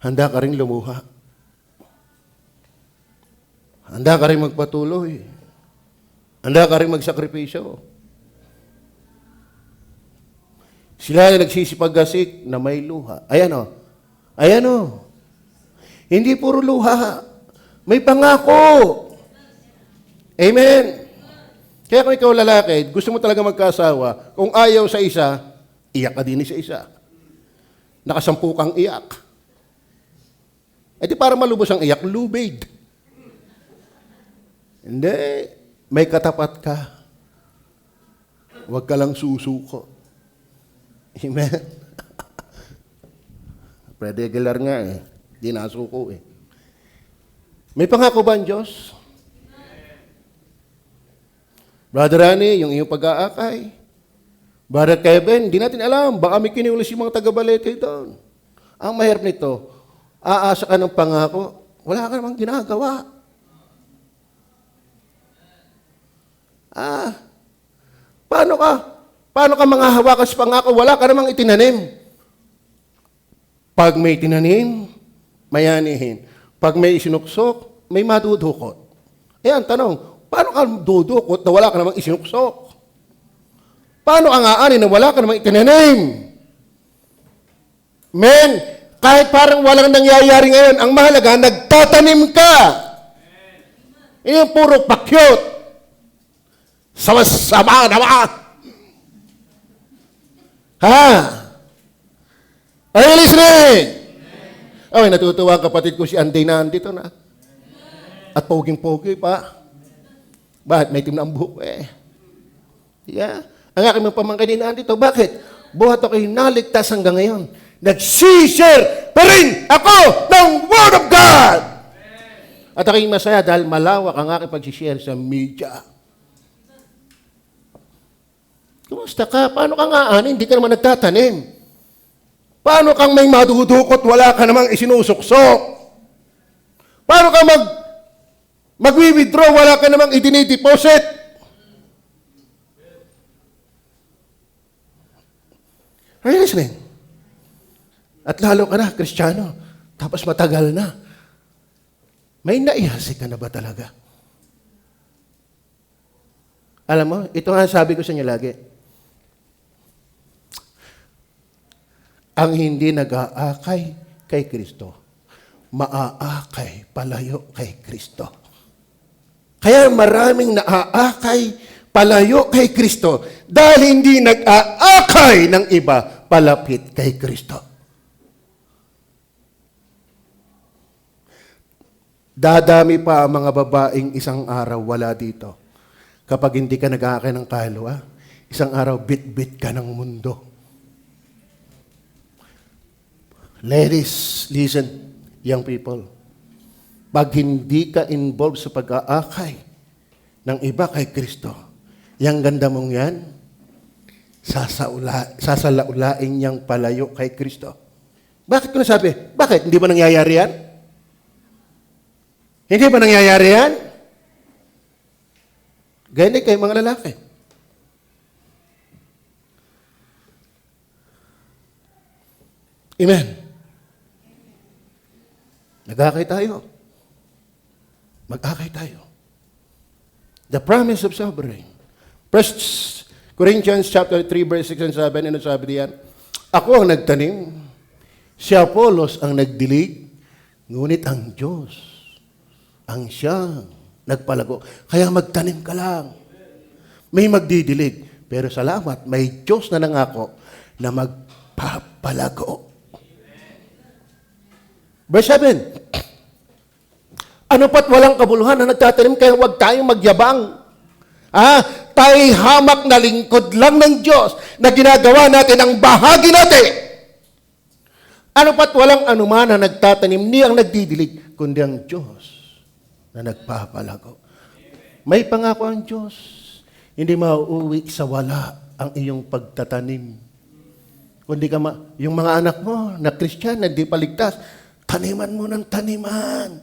[SPEAKER 1] handa ka rin lumuha. Handa ka rin magpatuloy. Handa ka rin magsakripisyo. Sila na nagsisipaggasik na may luha. Ayan o. Ayan o. Hindi puro luha. May pangako. Amen. Kaya kung ikaw lalaki, gusto mo talaga magkasawa, kung ayaw sa isa, iyak ka din sa isa. Nakasampu kang iyak. E di para malubos ang iyak, lubid. Hindi. May katapat ka. Huwag ka lang susuko. Amen. Regular nga eh. Di nasuko eh. May pangako ba ang Diyos? Brother Rani, yung iyong pag-aakay. Brother Kevin, di natin alam. Baka may kiniulis yung mga taga-balete doon. Ang mahirap nito, aasa ka ng pangako, wala ka namang ginagawa. Paano ka mga hawakan sa pangako, wala ka namang itinanim. Pag may tinanim, mayanihin. Pag may isinuksok, may madudukot. Ayan, tanong, paano ka dudukot na wala ka namang isinuksok? Paano ang aanin na wala ka namang itinanim? Men, kahit parang walang nangyayari ngayon, ang mahalaga, nagtatanim ka. Yung puro pakyot. Sama-sama naman. Ha? Are you listening? Ay, natutuwa ang kapatid ko si Andy na andito na. At poging-pogi pa. Bakit? May tim na ang buhok eh. Yeah. Ang aking mga pamangkin na andito, bakit? Buhat ako'y naligtas hanggang ngayon. Nag-share pa rin ako ng Word of God. At aking masaya dahil malawak ang aking pag-share sa media. Kumusta ka? Paano ka nga ani? Hindi ka naman nagtatanim. Paano kang may madudukot, wala ka namang isinusuksok? Paano ka mag-withdraw, wala ka namang idinideposit? Are you listening? At lalo ka na, Kristiyano, tapos matagal na. May naihasi ka na ba talaga? Alam mo, ito nga sabi ko sa inyo lagi. Ang hindi nag-aakay kay Kristo, maaakay palayo kay Kristo. Kaya maraming naaakay palayo kay Kristo dahil hindi nag-aakay ng iba palapit kay Kristo. Dadami pa ang mga babaeng isang araw wala dito. Kapag hindi ka nag-aakay ng kaluluwa, isang araw bit-bit ka ng mundo. Ladies, listen, young people. Pag hindi ka involved sa pag-aakay ng iba kay Kristo, yung ganda mong yan, sasalaulain niyang palayo kay Kristo. Bakit ko nasabi? Bakit? Hindi ba nangyayari yan? Hindi ba nangyayari yan? Ganyan kayo mga lalaki. Amen. Nag-akay tayo. Mag-akay tayo. The promise of sovereign. 1 Corinthians chapter 3, verse 6 and 7, ano sabi diyan? Ako ang nagtanim, si Apollos ang nagdilig, ngunit ang Diyos ang siyang nagpalago. Kaya magtanim ka lang. May magdidilig. Pero salamat, may Diyos na nangako na magpapalago. Verse 7. Ano pat walang kabuluhan na nagtatanim, kaya huwag tayong magyabang. Tayo'y hamak na lingkod lang ng Diyos na ginagawa natin ang bahagi natin. Ano pat walang anuman na nagtatanim, ni ang nagdidilig, kundi ang Diyos na nagpapalago. May pangako ang Diyos. Hindi mauuwi sa wala ang iyong pagtatanim. Kundi yung mga anak mo na Kristyan, na di paligtas, taniman mo ng taniman.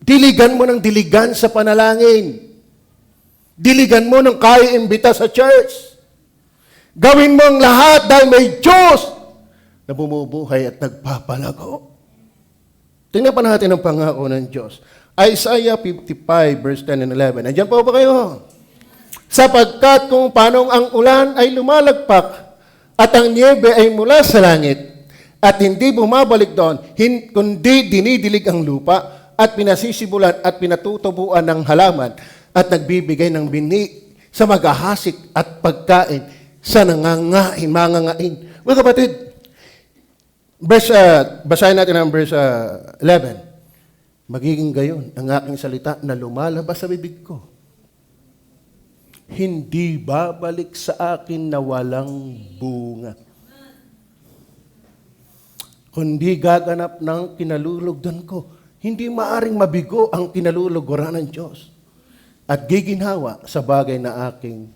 [SPEAKER 1] Diligan mo ng diligan sa panalangin. Diligan mo ng kaya imbita sa church. Gawin mo ang lahat dahil may Diyos na bumubuhay at nagpapalago. Tingnan pa natin ang pangako ng Diyos. Isaiah 55 verse 10 and 11. Nandiyan po ba kayo? Sapagkat kung paanong ang ulan ay lumalagpak at ang niebe ay mula sa langit at hindi bumabalik doon, kundi dinidilig ang lupa at pinasisibulan at pinatutubuan ng halaman at nagbibigay ng bini sa maghahasik at pagkain sa mangangain. Mga kapatid, basahin natin ang verse 11. Magiging gayon ang aking salita na lumalabas sa bibig ko. Hindi babalik sa akin na walang bunga. Kundi gaganap ng kinalulugdan ko. Hindi maaring mabigo ang kinaluluguran ng Diyos. At giginhawa sa bagay na aking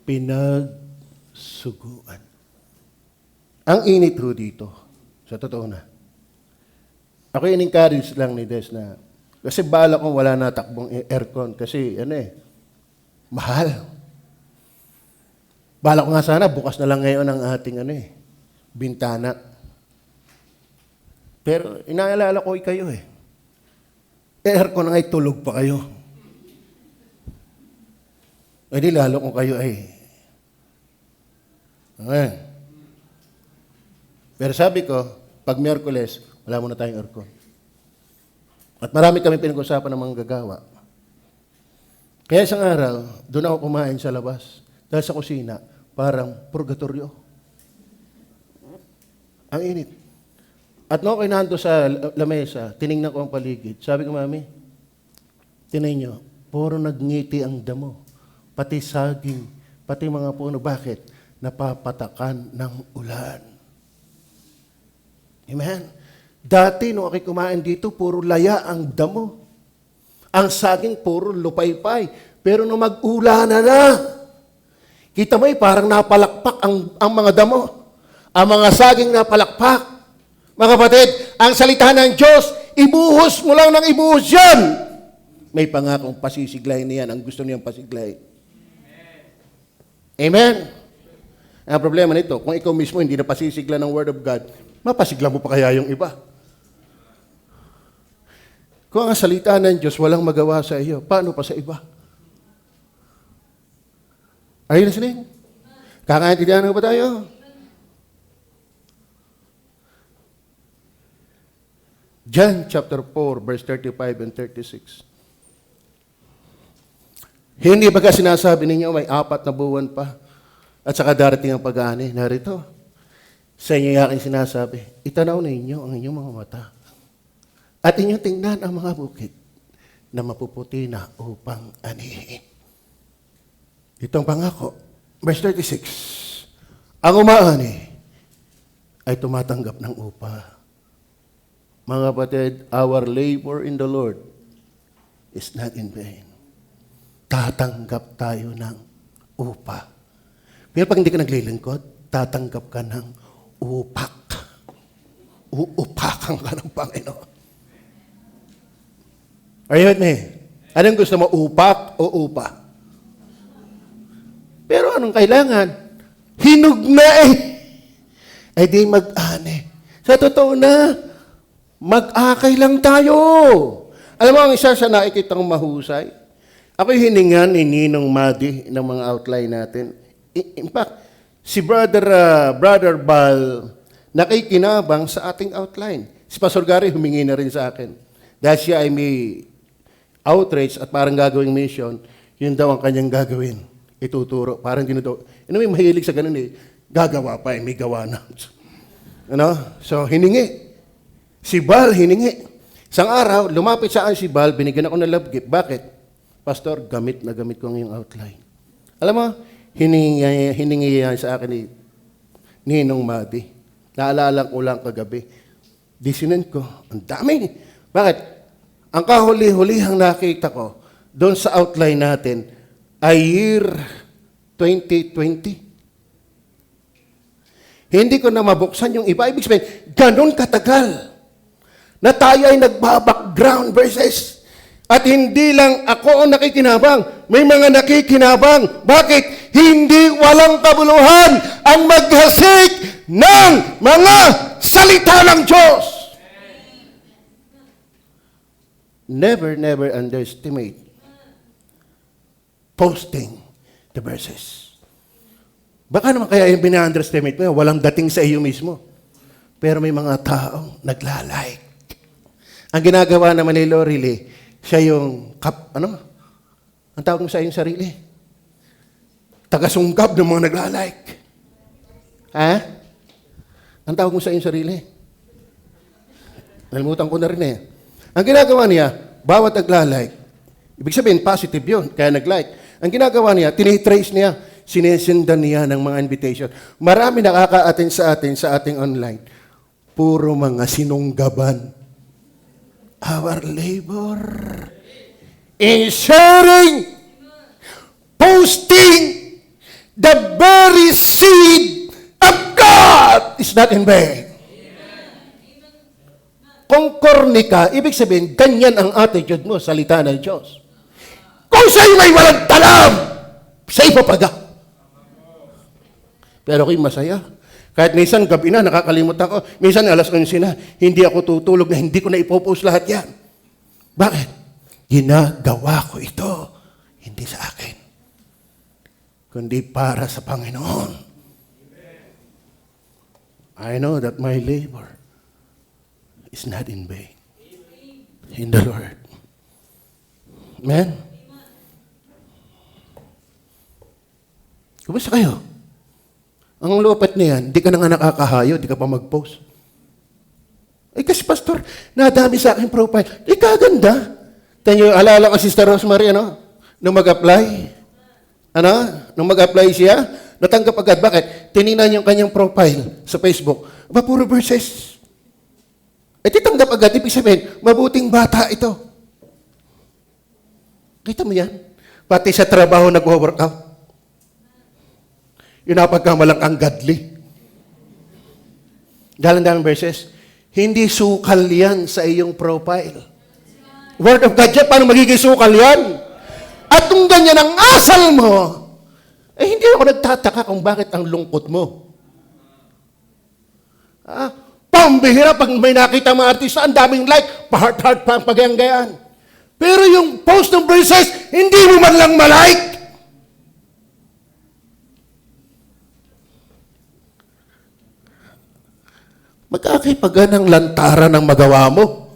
[SPEAKER 1] pinagsuguan. Ang init ho dito, sa totoo na. Ako in-encourage lang ni Des na, kasi bala kong wala na takbong aircon, kasi mahal. Bala ko nga sana, bukas na lang ngayon ang ating bintana. Pero inaalala ko kayo aircon nga tulog pa kayo. Di lalo kung kayo Amen. Pero sabi ko, pag Miyerkules, wala muna tayong aircon. At marami kami pinag-usapan ng mga gagawa. Kaya isang araw, doon ako kumain sa labas. Dahil sa kusina, parang purgatorio. Ang init. At noong kinanto sa lamesa, tinignan ko ang paligid. Sabi ko, Mami, tinay nyo, puro nagngiti ang damo. Pati saging, pati mga puno. Bakit? Napapatakan ng ulan. Amen? Dati, nung ako'y kumain dito, puro laya ang damo. Ang saging, puro lupaypay. Pero nung mag-ulan na, kita mo parang napalakpak ang mga damo. Ang mga saging napalakpak. Mga kapatid, ang salita ng Diyos, ibuhos mo lang ng ibuhos yan. May pangakong pasisiglayin niyan, ang gusto niyang pasiglayin. Amen? Ang problema nito, kung ikaw mismo hindi na pasisigla ng Word of God, mapasigla mo pa kaya yung iba. Kung ang salita ng Diyos walang magawa sa iyo, paano pa sa iba? Are you listening? Kakaintindihan na ba tayo? John chapter 4, verse 35 and 36. Hindi ba sinasabi ninyo may 4 na buwan pa at saka darating ang pag-aani? Narito, sa inyo yung aking sinasabi, itanaw na inyo ang inyong mga mata at inyong tingnan ang mga bukid na mapuputi na upang anihin. Itong pangako, verse 36, ang umaani ay tumatanggap ng upa. Mga kapatid, our labor in the Lord is not in vain. Tatanggap tayo ng upa. Pero pag hindi ka naglilingkod, tatanggap ka ng upak. Uupakan ka ng Panginoon. Are you with me? Anong gusto mo, upak o upa? Pero anong kailangan? Hinog na Ay di mag-ani. Sa totoo na, mag-akay lang tayo. Alam mo, ang isa sa nakikitang mahusay, ako'y hiningan ni Ninong Madi ng mga outline natin. In fact, si Brother Bal nakikinabang sa ating outline. Si Pastor Gary humingi na rin sa akin. Dahil siya ay may outreach at parang gagawing mission, yun daw ang kanyang gagawin. Ituturo. Parang dinuto. May mahilig sa ganun Gagawa pa may gawa na. So, hiningi. Si Bal hiningi. Isang araw, lumapit sa akin si Bal, binigyan ako ng love gift. Bakit? Pastor, gamit na gamit ko ngayong outline. Alam mo, hiningi yan sa akin ni Ninong Madi. Naalala ko lang kagabi. Disinan ko, ang dami. Bakit? Ang kahuli-hulihang nakita ko, doon sa outline natin, ay year 2020. Hindi ko na mabuksan yung iba. Ibig sabihin, ganun katagal na tayo ay nagba-background verses. At hindi lang ako ang nakikinabang. May mga nakikinabang. Bakit? Hindi walang kabuluhan ang maghasik ng mga salita ng Diyos. Never underestimate posting the verses. Baka naman kaya yung bina-underestimate mo, walang dating sa iyo mismo. Pero may mga taong nagla-like. Ang ginagawa naman ni Lorely, siya yung, ang tawag mo sa iyong sarili? Tagasungkap ng mga nagla-like. Ha? Ang tawag mo sa iyong sarili? Nalimutan ko na rin eh. Ang ginagawa niya, bawat nagla-like, ibig sabihin, positive yun, kaya nag-like. Ang ginagawa niya, tinitrace niya, sinesendan niya ng mga invitation. Marami nakaka-attend sa ating online. Puro mga sinunggaban. Our labor in sharing, posting the very seed of God is not in vain. Kung korni ka, ibig sabihin, ganyan ang attitude mo, salita ng Diyos. Kung sa'yo may walang talam, sa ipapaga. Pero ako'y masaya. Kahit minsan gabi na, nakakalimutan ko. Minsan alas 11 na, hindi ako tutulog na hindi ko na ipopost lahat yan. Bakit? Ginagawa ko ito, hindi sa akin, kundi para sa Panginoon. I know that my labor is not in vain in the Lord. Amen? Kumusta kayo? Ang lupit niyan, di ka na nga nakakahayo, di ka pa mag-post. Kasi pastor, nadami sa aking profile. Kaganda. Tanyo, alala ko Sister Rosemary, nung mag-apply. Nung mag-apply siya, natanggap agad. Bakit? Tinignan yung kanyang profile sa Facebook. Puro verses. Titanggap agad, ibig sabihin, mabuting bata ito. Kita mo yan? Pati sa trabaho nag-workout. Yun ang pagkamalang ang godly. Dalang-dalang verses. Hindi sukal yan sa iyong profile. Word of God yan, paano magiging sukal yan? At kung ganyan ang asal mo, hindi ako nagtataka kung bakit ang lungkot mo. Pambihira, pag may nakita mga artista, ang daming like, pa-heart-heart pa ang pagyang-gayaan. Pero yung post ng verses, hindi mo man lang malike. Magkakaipagan ng lantaran ng magawa mo.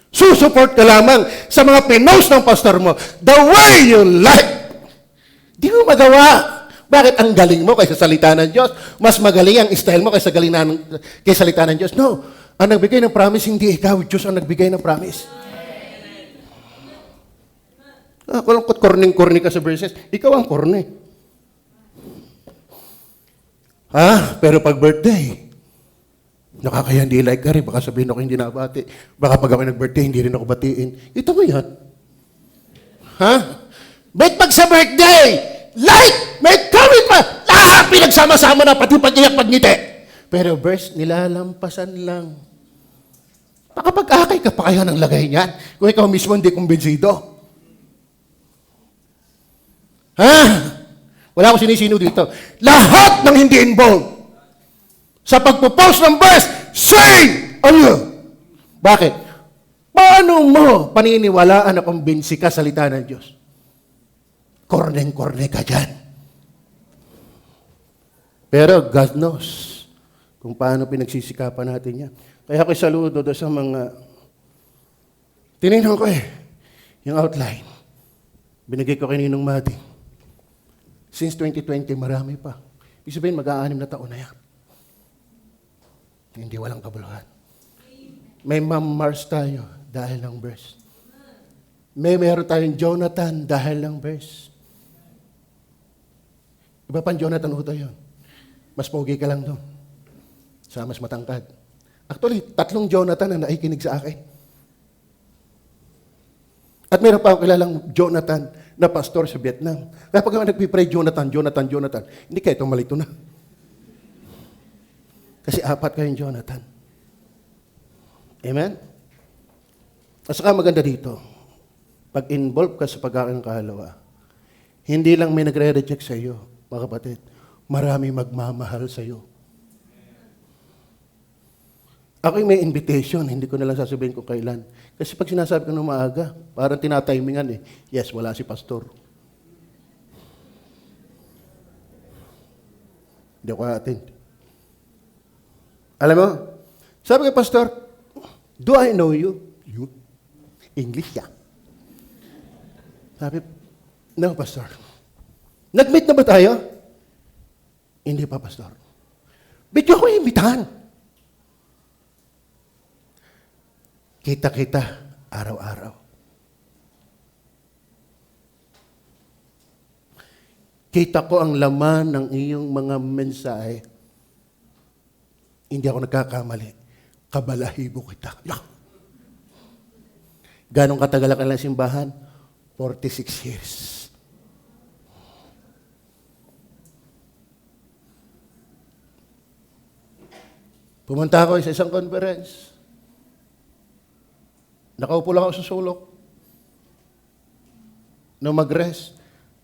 [SPEAKER 1] Susuport ka lamang sa mga pinost ng pastor mo. The way you like. Di mo magawa. Bakit ang galing mo kaysa salita ng Diyos? Mas magaling ang style mo kaysa salita ng Diyos? No. Ang nagbigay ng promise, hindi ikaw. Diyos ang nagbigay ng promise. Kung korning-korni ka sa verses, ikaw ang korni. Pero pag birthday, nakakaya hindi like ka rin. Baka sabihin ako hindi nabati. Baka pag ako nag-birthday, hindi rin ako batiin. Ito mo yan. But pag sa birthday, like, may comment pa. Lahat pinagsama-sama na, pati pag-iyak, pag-ngiti. Pero verse, nilalampasan lang. Baka pag-akay ka pa kaya ng lagay niyan. Kung ikaw mismo hindi kumbinsido. Wala akong sinisino dito. Lahat ng hindi involved sa pagpo-post ng verse, say on you. Bakit? Paano mo paniniwalaan na kumbinsi ka salita ng Diyos? Korneng-korne ka dyan. Pero God knows kung paano pinagsisikapan natin yan. Kaya ako'y saludo doon sa mga tinignan ko yung outline. Binigay ko kay Ninong Mati. Since 2020, marami pa. Ibig sabihin, mag-aanim na taon na yan. Hindi walang kabuluhan. May Ma'am Mars tayo dahil ng verse. Meron tayong Jonathan dahil ng verse. Iba pang Jonathan Uto yun. Mas pogi ka lang doon. Sa mas matangkad. Actually, 3 Jonathan ang naikinig sa akin. At meron pa akong kilalang Jonathan na pastor sa Vietnam. Kaya pag nagpipray, Jonathan, hindi kaya itong malito na. Kasi 4 kayong Jonathan. Amen? At saka maganda dito, pag involved ka sa pag-aaral ng kahalawa, hindi lang may nagre-reject sa iyo, mga kapatid, marami magmamahal sa iyo. Ako may invitation, hindi ko na lang sasabihin kung kailan. Kasi pag sinasabi ko ng maaga, parang tinatimingan eh. Yes, wala si pastor. Hindi ako attend. Alam mo, sabi kay pastor, do I know you? You? English yan. Sabi, no, pastor. Nag-meet na ba tayo? Hindi pa, pastor. Ba't ako imbitahan? Kita-kita, araw-araw. Kita ko ang laman ng iyong mga mensahe. Hindi ako nagkakamali. Kabalahibo kita. Ganong katagal ka lang simbahan? 46 years. Pumunta ako sa isang conference. Nakaupo lang ako sa sulok. Nung mag-rest,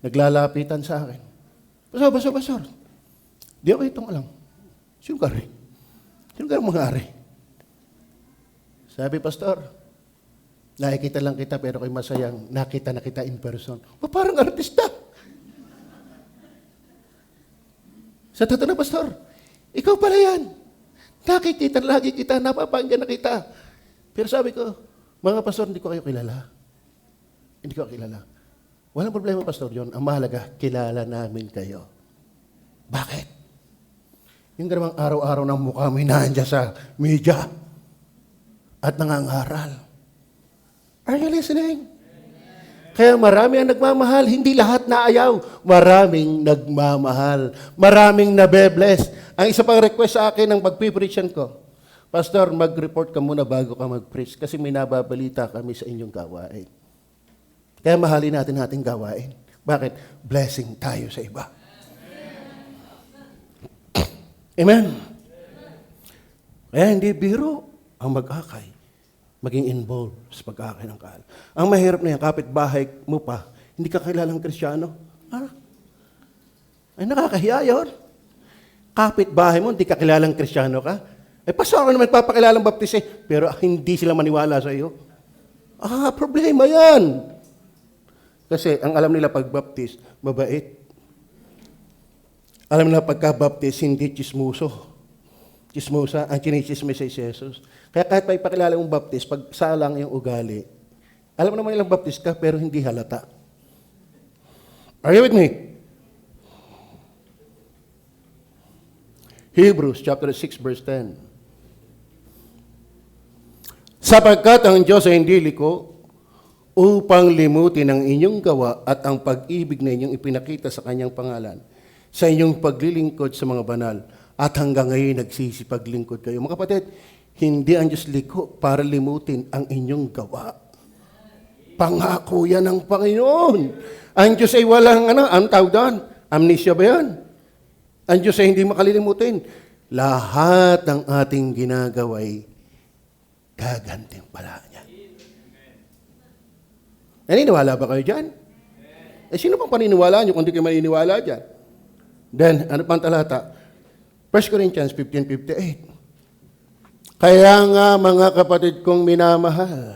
[SPEAKER 1] naglalapitan sa akin. Pastor. Di ako itong alam. Sino ka rin? Sino ka rin mga ari? Sabi, pastor, nakikita lang kita pero kay masayang nakita na kita in person. Parang artista. Sa totoo na, pastor, ikaw pala yan. Nakikita lagi kita, napapanggan na kita. Pero sabi ko, mga pastor, hindi ko kayo kilala. Hindi ko kilala. Walang problema, Pastor John. Ang mahalaga, kilala namin kayo. Bakit? Yung ganang araw-araw ng mukha mo nandiyan sa media at nangangaral. Are you listening? Kaya marami ang nagmamahal, hindi lahat na ayaw. Maraming nagmamahal. Maraming nabe-bless. Ang isa pang request sa akin ng pagpipreachan ko, Pastor, mag-report ka muna bago ka mag-preach kasi may nababalita kami sa inyong gawain. Kaya mahalin natin ating gawain. Bakit? Blessing tayo sa iba. Amen? Kaya hindi biro ang mag-akay, maging involved sa pag-akay ng kahal. Ang mahirap na yan, kapitbahay mo pa, hindi ka kilalang Kristiyano. Ay, nakakahiya yun. Kapitbahay mo, hindi ka kilalang Kristiyano ka. Pastor, ako naman papakilalang baptist pero hindi sila maniwala sa iyo. Problema yan. Kasi ang alam nila pag-baptist, mabait. Alam nila pagka-baptist, hindi chismoso. Chismosa, ang chinichismis ay Jesus. Kaya kahit may pakilala mong baptist, pag salang yung ugali, alam naman nilang baptist ka, pero hindi halata. Are you with me? Hebrews chapter 6, verse 10. Sapagkat ang Diyos ay hindi liko upang limutin ang inyong gawa at ang pag-ibig na inyong ipinakita sa kanyang pangalan, sa inyong paglilingkod sa mga banal, at hanggang ngayon nagsisipaglingkod kayo. Mga kapatid, hindi ang Diyos liko para limutin ang inyong gawa. Pangako yan ng Panginoon. Ang Diyos ay walang, ang tawag doon? Amnesia ba yan? Ang Diyos ay hindi makalilimutin. Lahat ng ating ginagaway, gagantimpala niya. Naniniwala ba kayo dyan? Sino pang paniniwala nyo kung di kayo maniniwala dyan? Then, ano pang talata? 1 Corinthians 15:58. Kaya nga mga kapatid kong minamahal,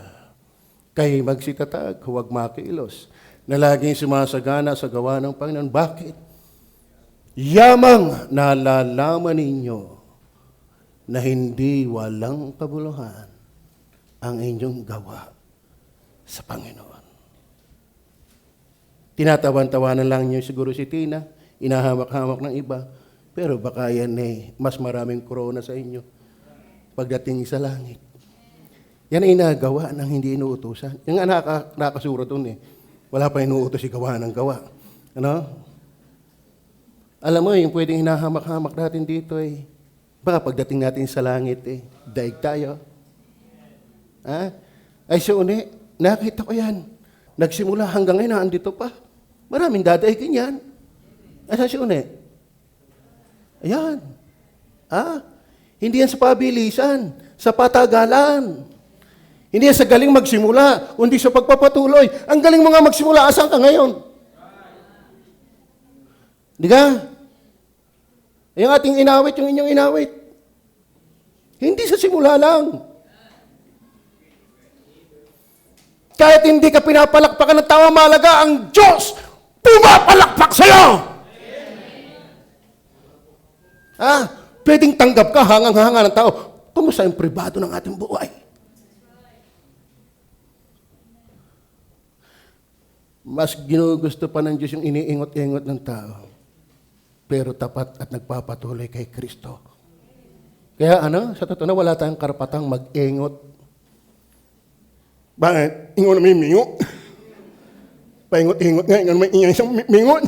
[SPEAKER 1] kayo magsitatag, huwag makilos, na laging sumasagana sa gawa ng Panginoon. Bakit? Yamang nalalaman ninyo na hindi walang kabuluhan ang inyong gawa sa Panginoon. Tinatawan-tawanan lang niyo siguro si Tina, inahamak-hamak ng iba, pero baka yan mas maraming corona sa inyo pagdating sa langit. Yan ay inagawa ng hindi inuutosan. Yung nakasura doon wala pa inuutos si gawa ng gawa. Ano? Alam mo, yung pwedeng hinahamak-hamak natin dito baka pagdating natin sa langit daig tayo. Ay siya nakita ko yan. Nagsimula hanggang ngayon, andito pa. Maraming dadaigin yan. Ay siya Ayan. Hindi yan sa pabilisan, sa patagalan. Hindi yan sa galing magsimula, kundi sa pagpapatuloy. Ang galing mo nga magsimula, asan ka ngayon? Di ka? Yung ating inawit, yung inyong inawit. Hindi sa simula lang. Kahit hindi ka pinapalakpakan ng tawa malaga, ang Diyos pumapalakpak sa'yo! Pwedeng tanggap ka, hangang-hanga ng tao. Kumusta yung pribado ng ating buhay? Mas ginugusto pa ng Diyos yung iniingot-ingot ng tao. Pero tapat at nagpapatuloy kay Kristo. Kaya sa totoo na wala tayong karapatang mag-ingot. Bakit? Ingon na may mingo. Paingot-ingot nga, ingon na may isang mingot.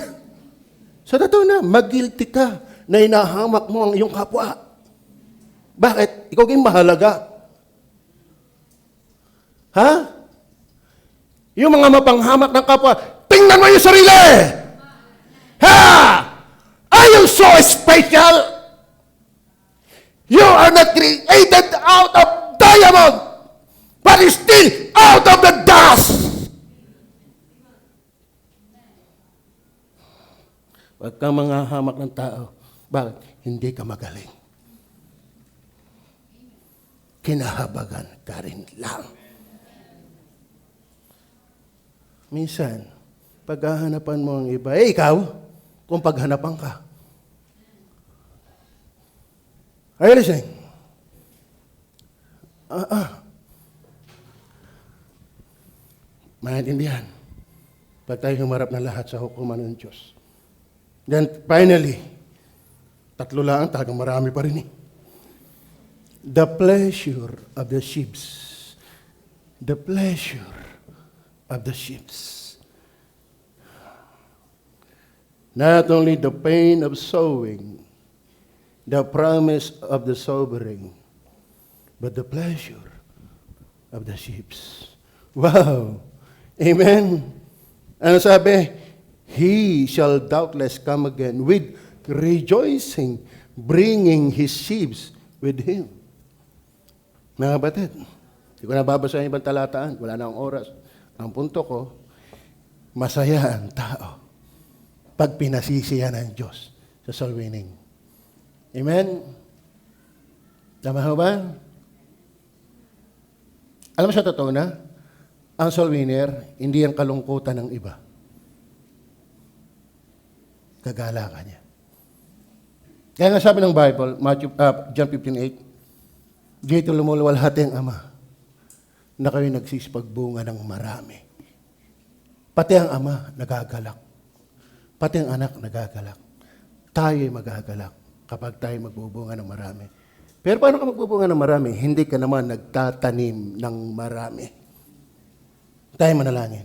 [SPEAKER 1] Sa totoo na, mag-guilty ka na inahamak mo ang iyong kapwa. Bakit? Ikaw kayong mahalaga. Yung mga mapanghamak ng kapwa, tingnan mo yung sarili! Are you so special? You are not created out of diamond, but still out of the dust! Huwag kang mga hamak ng tao. Bakit? Hindi ka magaling. Kinahabagan ka rin lang. Minsan, paghahanapan mo ang iba, ikaw, kung paghanapan ka. Are you listening? Maintindihan. Pag tayo humarap na lahat sa hukuman ng Diyos. Then finally, tatlo lang, talagang marami pa rin. The pleasure of the sheep. The pleasure of the sheep. Not only the pain of sowing, the promise of the sobering, but the pleasure of the sheep. Wow! Amen! Ano sabi? He shall doubtless come again with rejoicing, bringing his sheep with him. Mga kapatid, hindi ko nababasa yung ibang talataan, wala na akong oras. Ang punto ko, masaya ang tao pag pinasisiya ng Diyos sa soul winning. Amen? Tama ho ba? Alam mo sa totoo na, ang soul winner, hindi ang kalungkutan ng iba. Kagalakan niya. Kaya nga sabi ng Bible, John 15:8, dito lumuluwalhati ang Ama na kayo nagsisipagbunga ng marami. Pati ang Ama nagagalak. Pati ang anak nagagalak. Tayo'y magagalak kapag tayo magbubunga ng marami. Pero paano ka magbubunga ng marami? Hindi ka naman nagtatanim ng marami. Tayo manalangin.